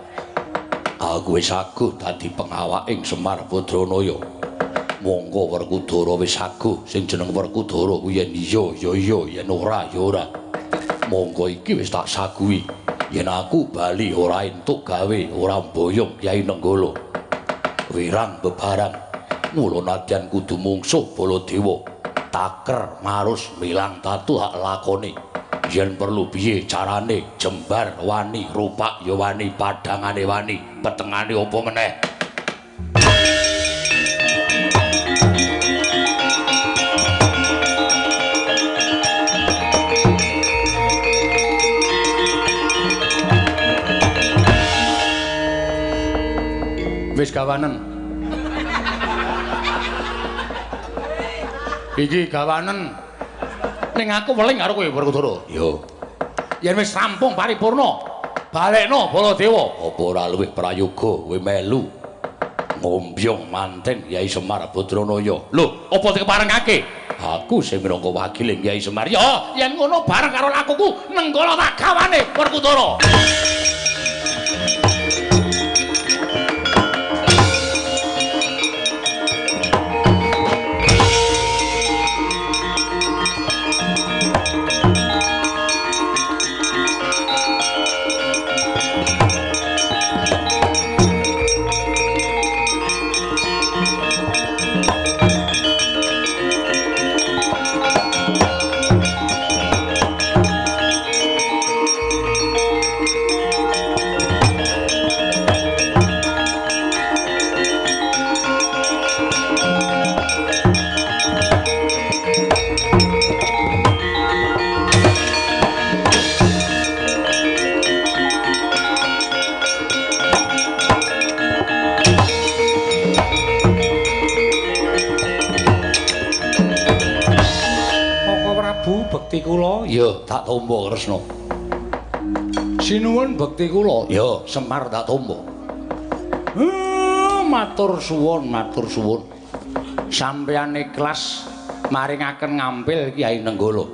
Aku wis saguh dadi pengawak ing Semar Badranaya. Monggo Werkudara wis saguh sing jeneng Werkudara kuwi yen iya ya iya, yen ora ya ora. Monggo iki wis tak saguhi. Yen aku bali ora entuk gawe, ora mboyong Kyai Nenggala. Wirang bebarang. Mula nadyan kudu mungsuh Baladewa. Taker marus milang tatu hak lakone. Yen perlu piye carane jembar wani, rupak ya wani, padhangane wani, petengane apa meneh. Wis gawanen. Iki gawanen. Ning aku weling karo kowe Werkudara. Yo. Yen wis rampung paripurna, balekno Baladewa. Apa ora luwih prayoga kowe melu ngombyong manten Kyai Semar Badranaya. Lho, apa dikeparengake? Aku sing minangka wakile Kyai Semar. Ya, yen ngono bareng karo lakuku Nenggala tak gawane Werkudara. Bekti kula ya tak tampa Kresna. Sinuwun bekti kula ya Semar tak tampa. Matur suwun, matur suwun. Sampeyan ikhlas maringaken ngampil Kyai Nenggala.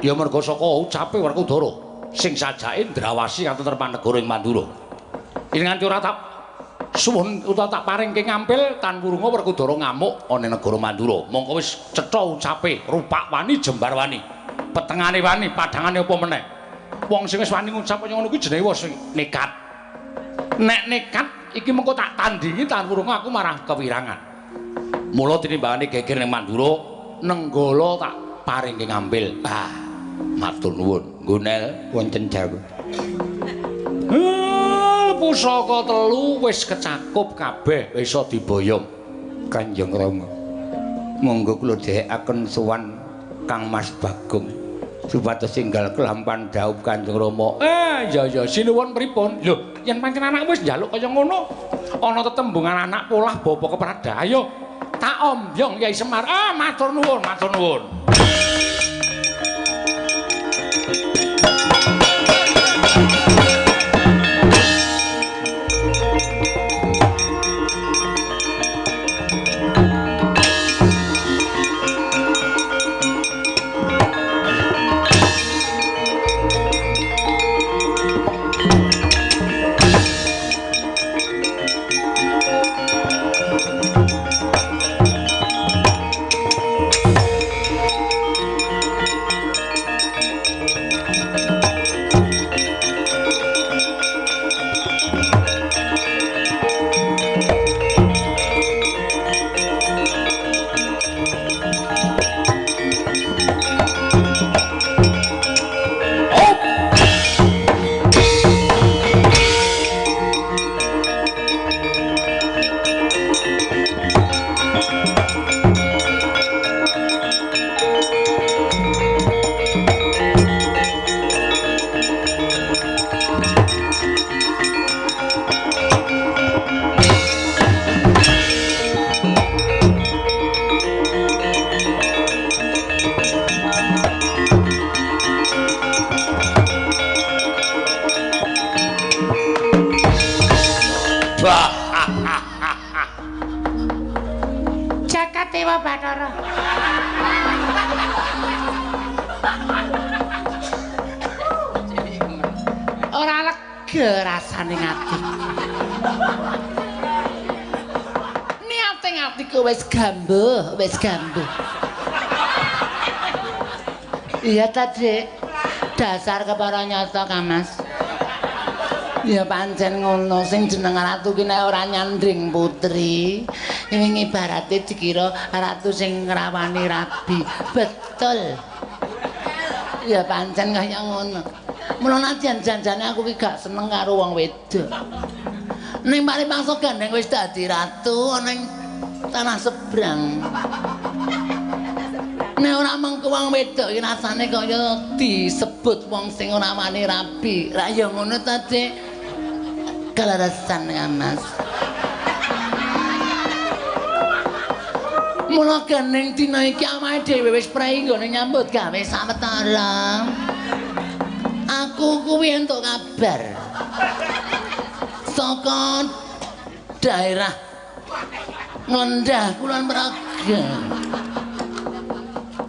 Ya merga saka ucape Werkudara sing sajake ndrawasi kanthi terpanegara ing Mandura. Yen nganti ora tak suwun utawa tak paringke ngampil tan wurunga Werkudara ngamuk ana negara Mandura. Mongko wis cetha ucape rupak wani jembar wani. Petengane wani, padhangane apa meneh. Wong sing wis wani ngucap kaya ngono kuwi jenenge wong nekat. Nek nekat iki mengko tak tandingi tan wurunga aku marah kewirangan. Mula tinimbangane geger ning Mandura, Nenggala tak paringke ngambil. Matur nuwun. Nggonel wonten dawuh. Pusaka telu wis kecakup kabeh isa diboyong Kanjeng Rama. Monggo kula dhekaken sowan Kang Mas Bagong supados enggal kelampan dhawuh Kanjeng Rama. Ya sinuwun pripun? Lho, yen pancen anakmu wis njaluk kaya ngono, ana tetembungan anak polah bapa kepradah. Ayo tak ombyong Kyai Semar. Matur nuwun, matur nuwun. Jagat Dewa Bathara. Ora lega rasane ati. Niate atiku wis gambuh, wis gambuh. Iya ta, Dik. Dasar kepara nyata, Kamas. Ya pancen ngono sing jeneng ratu ki nek ora nyandring putri, wingi ibarate dikira ratu sing ngrawani rabi. Betul. Ya pancen kaya ngono. Mula najan janjane aku ki gak seneng karo wong wedok. Ning mari mangsa gandeng wis dadi ratu ana ing tanah sebrang. Nek ora mengko wong wedok iki rasane kaya disebut wong sing ora wani rabi. Lah ya ngono ta, Dik. Kalarasan ya, Mas. Mula gandeng dina iki awake dhewe wis prei nggone nyambut gawe sawetara. Aku kuwi entuk kabar saka daerah Ngendah Kulon Progo.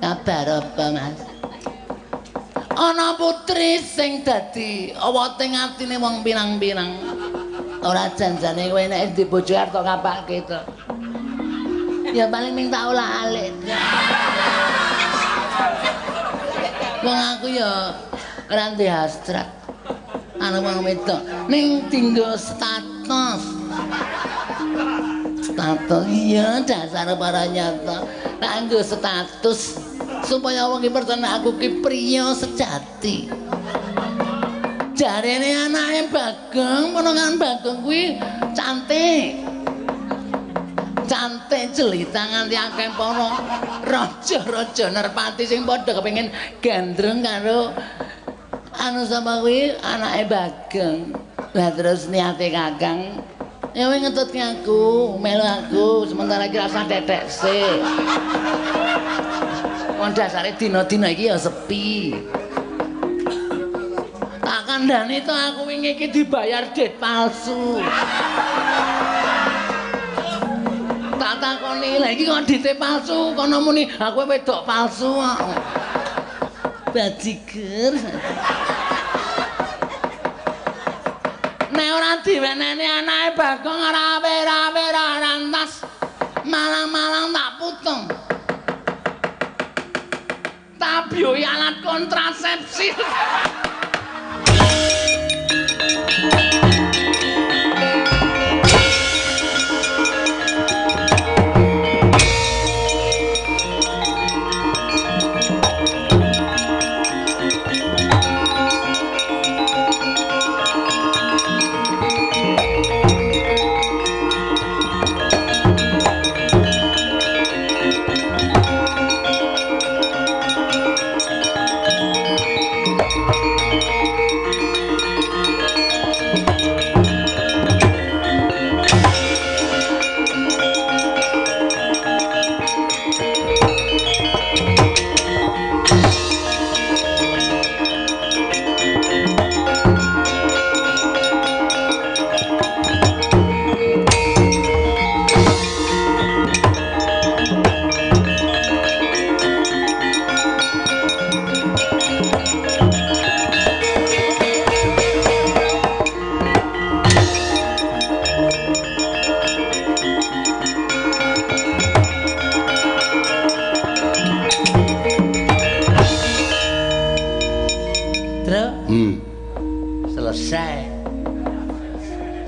Kabar apa, Mas? Ana putri sing dadi awating atine wong pirang-pirang. Ora janjane kowe nek di bojo arep kapake to. Ya paling ming tak olah-alik. Wong aku ya ora ndek hasrat. Ana wong wedok ning dienggo status. Status iya dasar para nyata. Kanggo status supaya wong iki percaya aku ki priya sejati. Jarene anake Bagong, menengan Bagong kuwi cantik. Cantik jelita nganti akeh para raja-raja Nerpati sing padha kepengin gandreng karo anu sapa kuwi anake Bagong. Lah terus niate Kakang ya wis ngetutke aku, melu aku sementara iki rasa tetek sik. Wong dasare dina-dina iki ya sepi. Tak kandhani to aku wingi iki dibayar det palsu. Tak takoni lha iki kok dite palsu, kono muni aku wedok palsu kok. Bajigur. Nek ora diweneni anake Bagong ora rawe rantas. Malang-malang tak putung. Tabioi alat kontrasepsi.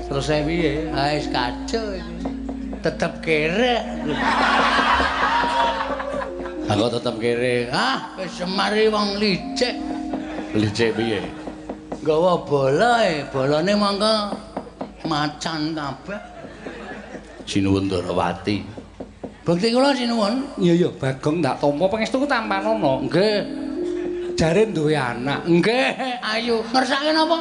Selesai piye? Ah wis kacau iki. Tetep kere. Aku tetep kere. Ah, wis semari wong licik. Licik piye? Nggawa bolae, bolane mangko macan kabeh. Sinuwun Darawati. Bekti kula sinuwun. Iya ya, Bagong ndak tampa pangestu tampanono. Nggih. Jare duwe anak. Nggih, ayo. Ngersake napa?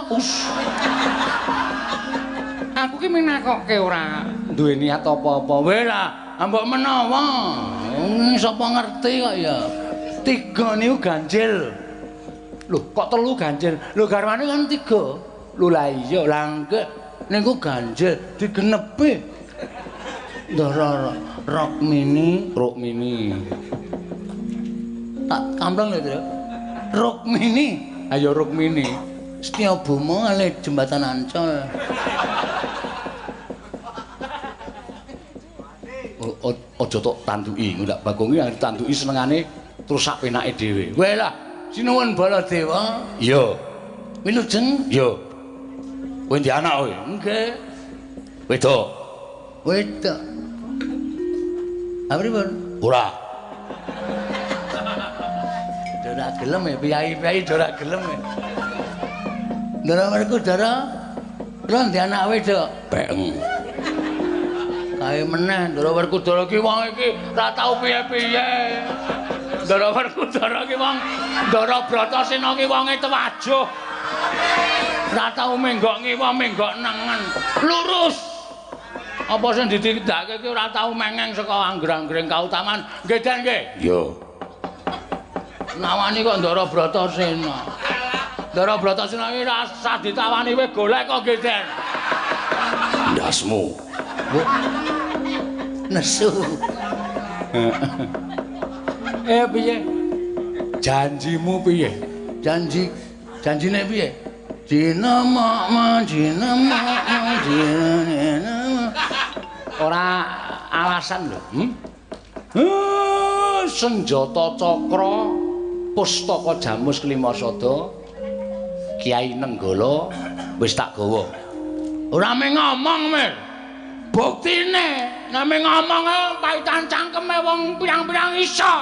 Aku ki minakoke ora duwe niat apa-apa. Weh lah, mbok menawa. Sapa ngerti kok ya. 3 niku ganjil. Loh, kok 3 ganjil? Lho garwane kan 3. Lho lah iya, lah nggih. niku ganjil digenepi. Ndara Rukmini. Tak kampleng lho, Tru. Rukmini. Ayo Rukmini. Setyabama ale jembatan Ancol. Aja tok tanduki, ndak Bagong iki tanduki senengane terus sak penake dhewe. Kowe lah Sinuwun Baladewa. iya. Wilujeng. Iya. Kowe ndi anak kowe? Nggih. Wedok. Wedok. Apripun? Ora. Ora gelem ya, piyai-piyai ora gelem ya. Ndara Werkudara, kula ndek anak wedok. Beng. Kae meneh Ndara Werkudara ki wong iki ora tau piye-piye. Ndara Werkudara ki wong Ndara Bratasena ki wonge tewajuh. Ora tau menggok ngiwa, menggok nengen. Lurus. Apa sing ditindakake ki ora tau mengeng saka angger-anggering kautaman. Nggih, Den nggih. Iya. Nawani kok Ndara Bratasena. Ndara Bratasena iki ra sah ditawani kowe golek kok nggih, Den. Ndasmu. Nesu. Piye? Janjimu piye? Janjine piye? Dina mak dina. Ora alasan lho. Senjata cakra pustaka Jamus Klimasada Kiai Nenggala wis tak gawa. Ora mung ngomong, Mir. Buktine, nek mung ngomong paitan cangkeme wong pirang-pirang iso.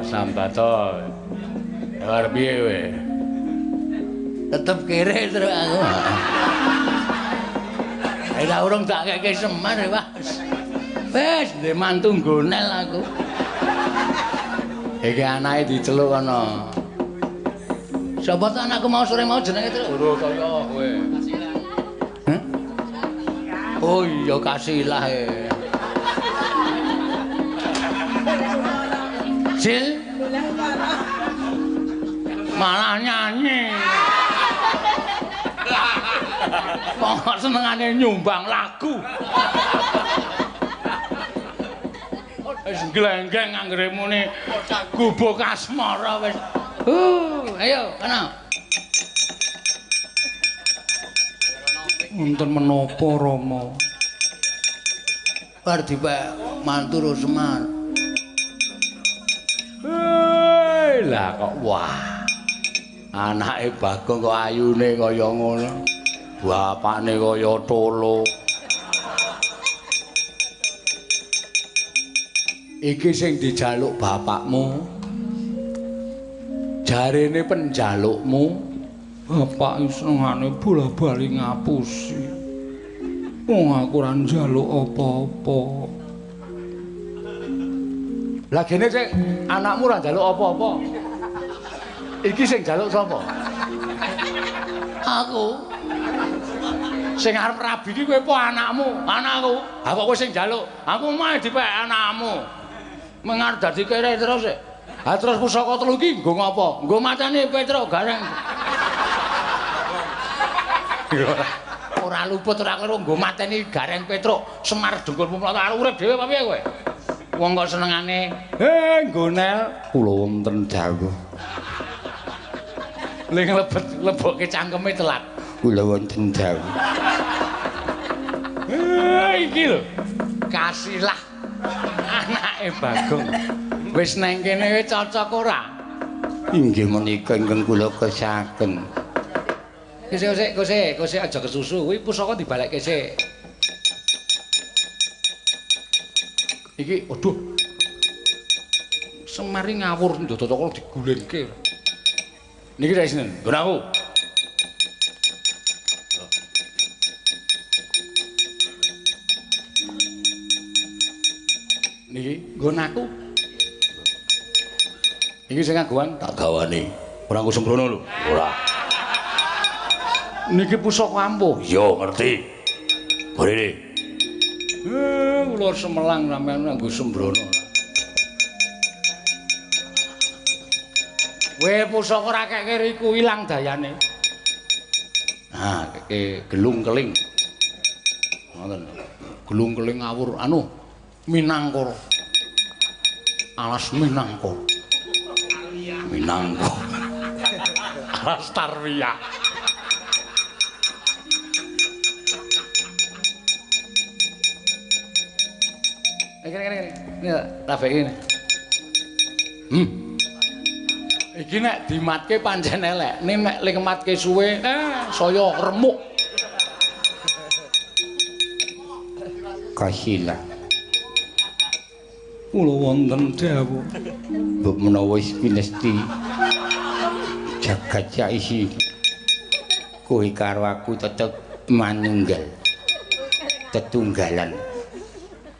Sambato. Arep piye kowe? Tetep kere terus aku. Ora urung tak keke Semar, Mas. Wis ndek mantu nggonel aku. Iki anake diceluk ana. Sapa ta anakku mau sore mau jenenge terus? Ora kaya kowe. Oh iya Kasilah e. Sil malah nyanyi. Kok senengane nyumbang lagu. Wis glenggeng anggere muni gubuk asmara wis. Ayo kana. Wonten menapa Rama? Bar dipek mantu Semar. Lah kok wah. Anake Bagong kok ayune kaya ngono. Bapakne kaya tolo. Iki sing dijaluk bapakmu. Jarene penjalukmu, bapak senengane bola-bali ngapusi. Wong aku ora njaluk apa-apa. Lah gene sing anakmu ora njaluk apa-apa. Iki sing njaluk sapa? Aku. Sing arep rabi iki kowe apa anakmu? Anakku. Ha kok kowe sing njaluk? Aku mah dipek anakmu. Mengar dadi kere terus. Ha terus pusaka telu iki nggo ngopo? Nggo mateni Petruk gareng. Ora luput ora karo nggo mateni gareng Petruk Semar Dengkul Pumlata arep urip dhewe apa piye kowe? Wong kok senengane nggonel kula wonten dawuh. Ling lebokke cangkeme telat. Kula wonten dawuh. Iki lho. Kasilah anake Bagong. Wis nang kene cocok ora? Inggih menika ingkang kula kersaken. Kose aja kesusu. Kuwi pusaka dibalekke sik. Iki aduh. Semari ngawur ndodo kok digulingke. Niki ra isinen. Nggon aku. Niki nggon aku. Iki sing ngagoan tak gawane. Ora aku sembrono lho. Ora. Niki pusaka ampuh. Iya, ngerti. Borene. Ulur Semelang sampean nganggo sembrono. Weh pusaka ora kek riku ilang dayane. Nah, keke gelung keling. Ngoten. Gelung keling ngawur Minangkara. Alas Minangkara. Minangkara. Alas Tarwiya. Ini rafek ini. Iki nek dimatke pancen elek. Nek lingmatke suwe, saya remuk. Kahila. Kula wonten dawuh. Mbok menawa wis pinesti jagat isi kowe karo aku tetep manunggal. Tetunggalan.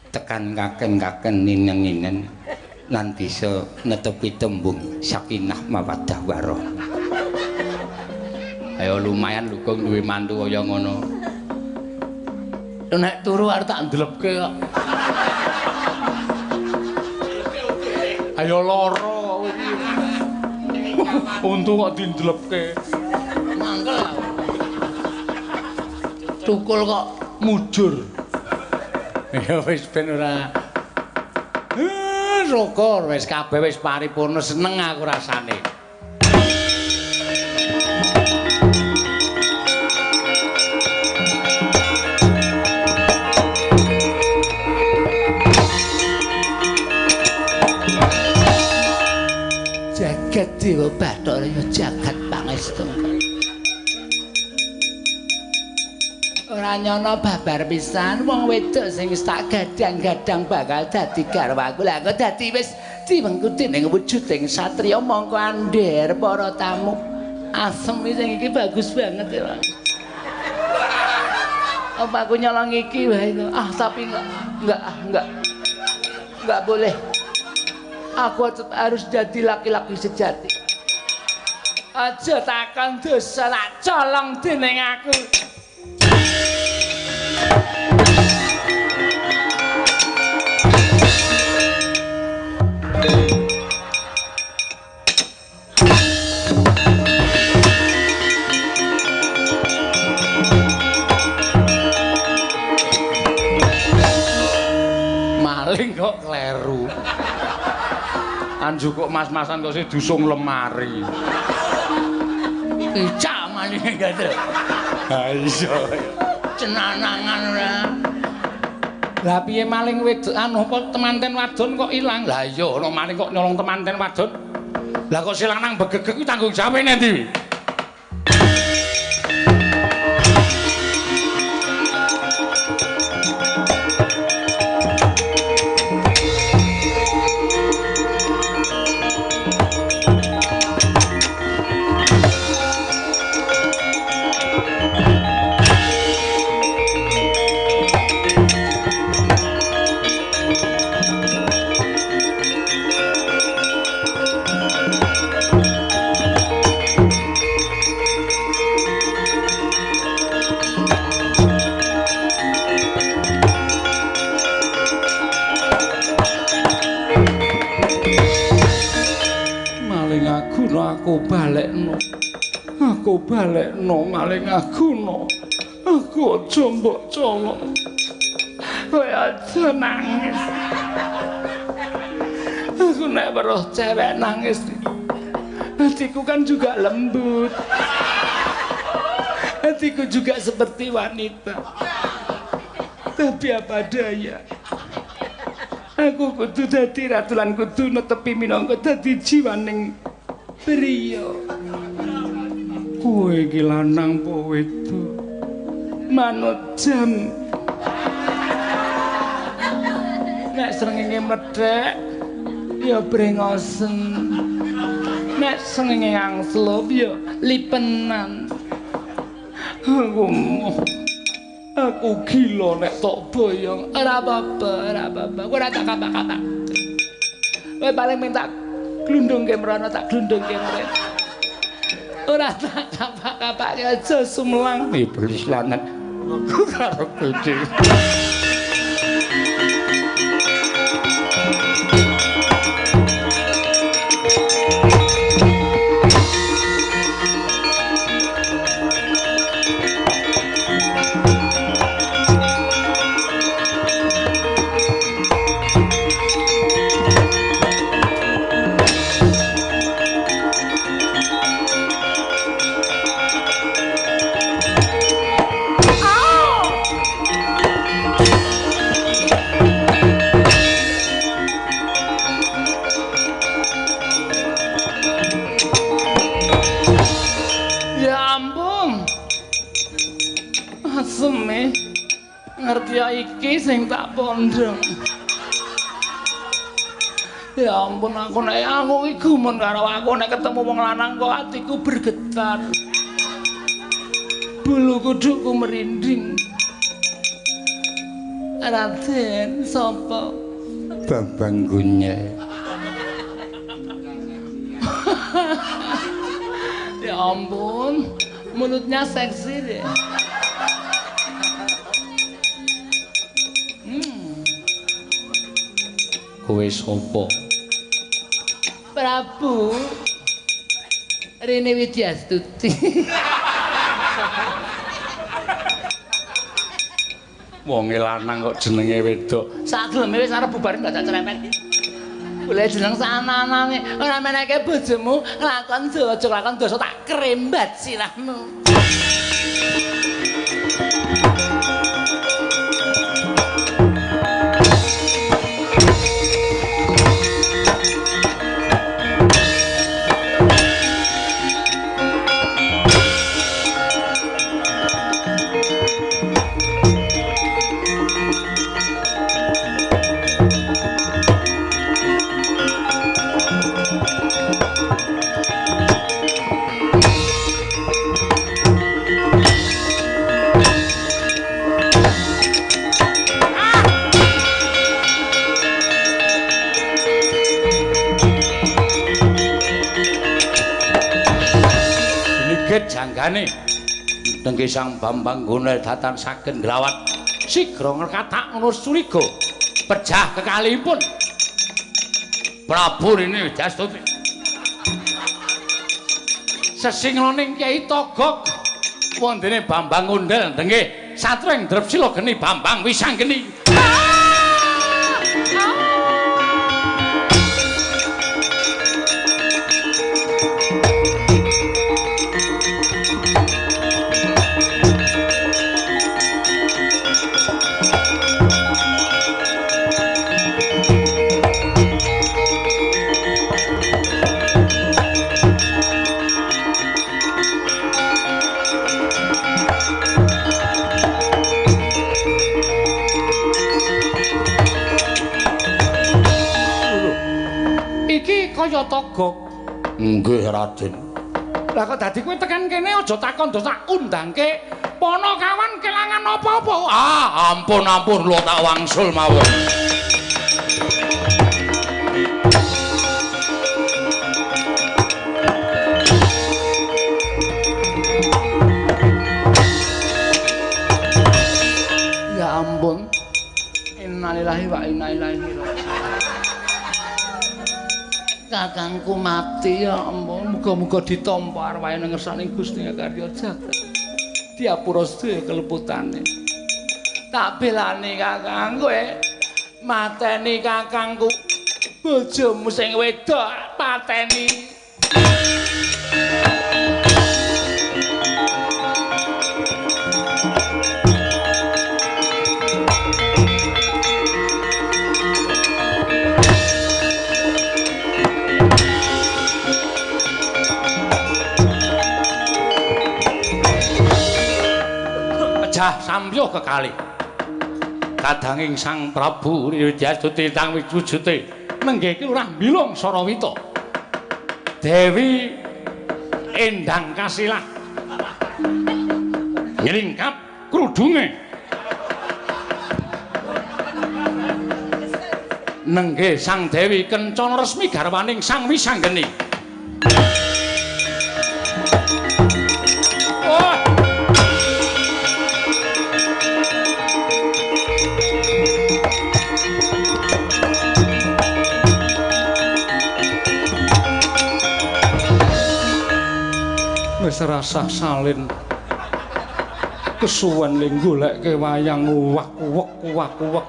Tekan kaken-kaken nineng-ninen lan bisa netepi tembung sakinah mawaddah warahmah. Ayo lumayan lho kok duwe mantu kaya ngono. Nek turu arep tak ndelepke kok. Ayo lara iki. Untung kok dindelepke. Mangkel. Tukul kok mujur. Ya wis ben ora. Syukur wis kabeh wis paripurna seneng aku rasane. Jagat Dewa Bathara ya jagat pangestu. Ora nyono babar pisan wong wedok sing wis tak gadang-gadang bakal dadi garwaku. Lah kok dadi wis diwengku dening wujuding satriya mongko andher para tamu. Asem sing iki bagus banget ya. Apa aku nyolong iki wae itu? Tapi enggak boleh. Aku harus jadi laki-laki sejati. Aja takon dosa tak colong dening aku. Maling kok kleru. Anjuk kok mas-masan kok dusung lemari. Icak maling gak ada. Ha iya. Cenanangan ora. Lah piye maling wedok kok temanten wadon kok ilang? Lah iya ana maling kok nyolong temanten wadon. Lah kok silang nang begegek kuwi tanggung jawabe endi? Aku balekno maling aguno. Aku aja mbok colok. Kowe aja nangis. Aku nek weruh cewek nangis, hatiku kan juga lembut. Hatiku juga seperti wanita. Tapi apa daya? Aku kudu dadi ratu lan kudu netepi minangka dadi jiwaning priya. Kowe iki lanang apa wedok? Manut jam. Nek srengenge medhek ya brengosen. Nek srengenge angslup ya lipenan. Aku gila nek tok boyong. Ora apa-apa, ora apa-apa. Kowe ora tak kata-kata. Kowe paling minta glundungke mrono tak glundungke mrene. ora tak kapak-kapake aja sumlang iblis lanang karo gede. Iki sing tak pondong. Ya ampun aku iki gumun karo aku nek ketemu wong lanang kok atiku bergetar. Bulu kudukku merinding. Raden sapa? Bambang Gunyai. Ya ampun, mulutnya seksi deh. Kowe sapa? Prabu Rene Widyastuti. Wonge lanang kok jenenge wedok. Sageleme wis arep bubar enggak cerepet. Boleh jeneng sananane ora meneke bojomu nglakon dosa nglakon dosa tak krembat sirahmu. Janggane dengki Sang Bambang Gunyai datan saken grawat sigra ngkatak nurus curiga pejah kekalihipun Prabu Rene Widyastuti sesingloning Kyai Togog wondene Bambang Undel dengki satring Drepsila geni Bambang Wisanggeni. Kaya Togog. Nggih, Raden. Lah kok dadi kowe tekan kene aja takon dos tak undangke Panakawan kelangan apa-apa. Ah, ampun lo tak wangsul mawon. Ya ampun. Innalillahi wa inna ilaihi raji'un. Kakangku mati ya ampun, muga-muga ditampa arwahe ngersaning Gusti Karya Jagat. Diapura sedaya keleputane. Tak belani kakang kowe mateni kakangku. Bojomu sing wedok pateni. Sampyo kekalih kadanging Sang Prabu Widyastuti tang wujute nenggih Lurah Bilung Sarawita Dewi Endang Kasilah nglingkap krudunge nenggih Sang Dewi Kencana resmi garwaning Sang Wisanggeni serasah salin kesuwen ning goleke wayang uwak-uwek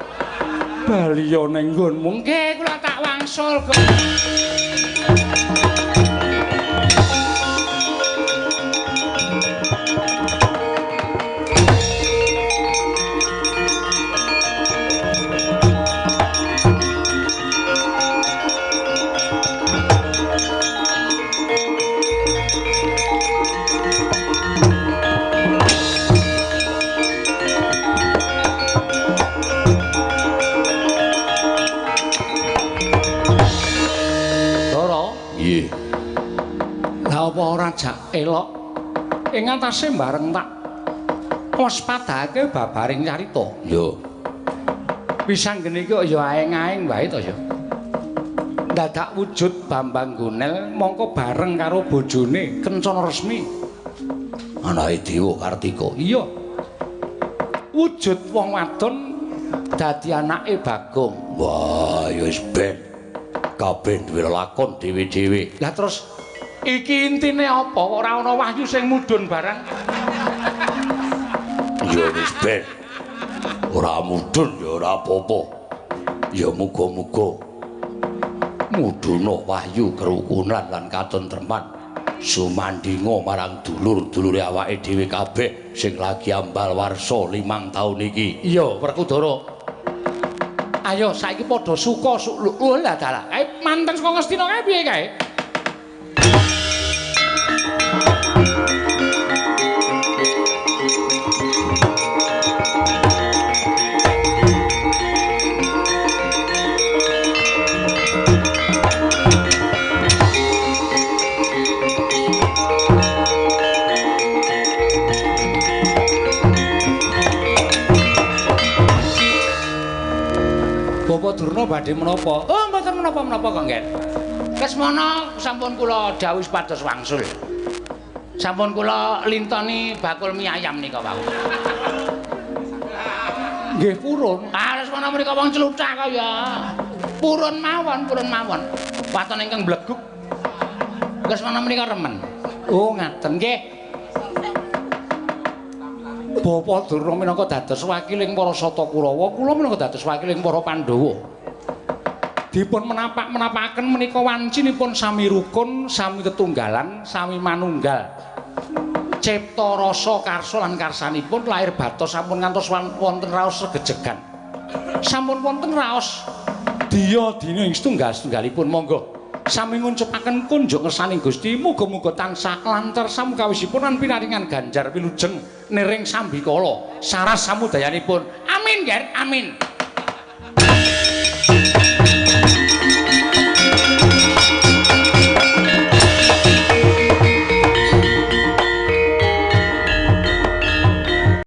baliya ning nggonmu nggih kula tak wangsul apa ora jak elok ing atase bareng tak waspadake babaring carita yo pisanggene iki kok ya aeng-aeng wae to ya dadak wujud Bambang Gunel mongko bareng karo bojone Kencana Resmi anake Dewa Kartika iya wujud wong wadon dadi anake Bagong wah ya wis ben kabeh duwe lakon dhewe-dhewe lah terus iki intine apa ora ana wahyu sing mudhun barang ya wis ben ora mudhun ya ora apa-apa ya muga-muga mudhuna wahyu kerukunan lan katentreman sumandinga marang dulur-dulure awake dhewe kabeh sing lagi ambal warsa 5 taun iki iya Werkudara ayo saiki padha suka lho lah dalah kae manten saka Ngastina kae piye kae Bapak Durna badhe menapa? Oh, mboten menapa-menapa kok, Nggih. Kesmana sampun kula dawuh pados wangsul. Sampun kula lintoni bakul mie ayam nika wau. Nggih purun. Ah, kesmana menika wong celutah kaya. Purun mawon. Waton ingkang bleguk. Kesmana menika remen. Oh, ngaten nggih. Bapak Durna minangka dados wakiling para Sata Kurawa, kula minangka dados wakiling para Pandhawa. Dipun menapak-menapakaken menika wancinipun sami rukun, sami tetunggalan, sami manunggal. Cipta rasa karsa lan karsanipun lair batos sampun ngantos wonten raos regejegan. Sampun wonten raos diya dina ing setunggal-setunggalipun monggo sami ngucapaken kunjuk ngersaning Gusti muga-muga tansah lancar samukawisipun lan pinaringan ganjar wilujeng niring sambikala saras samudayanipun amin ger amin.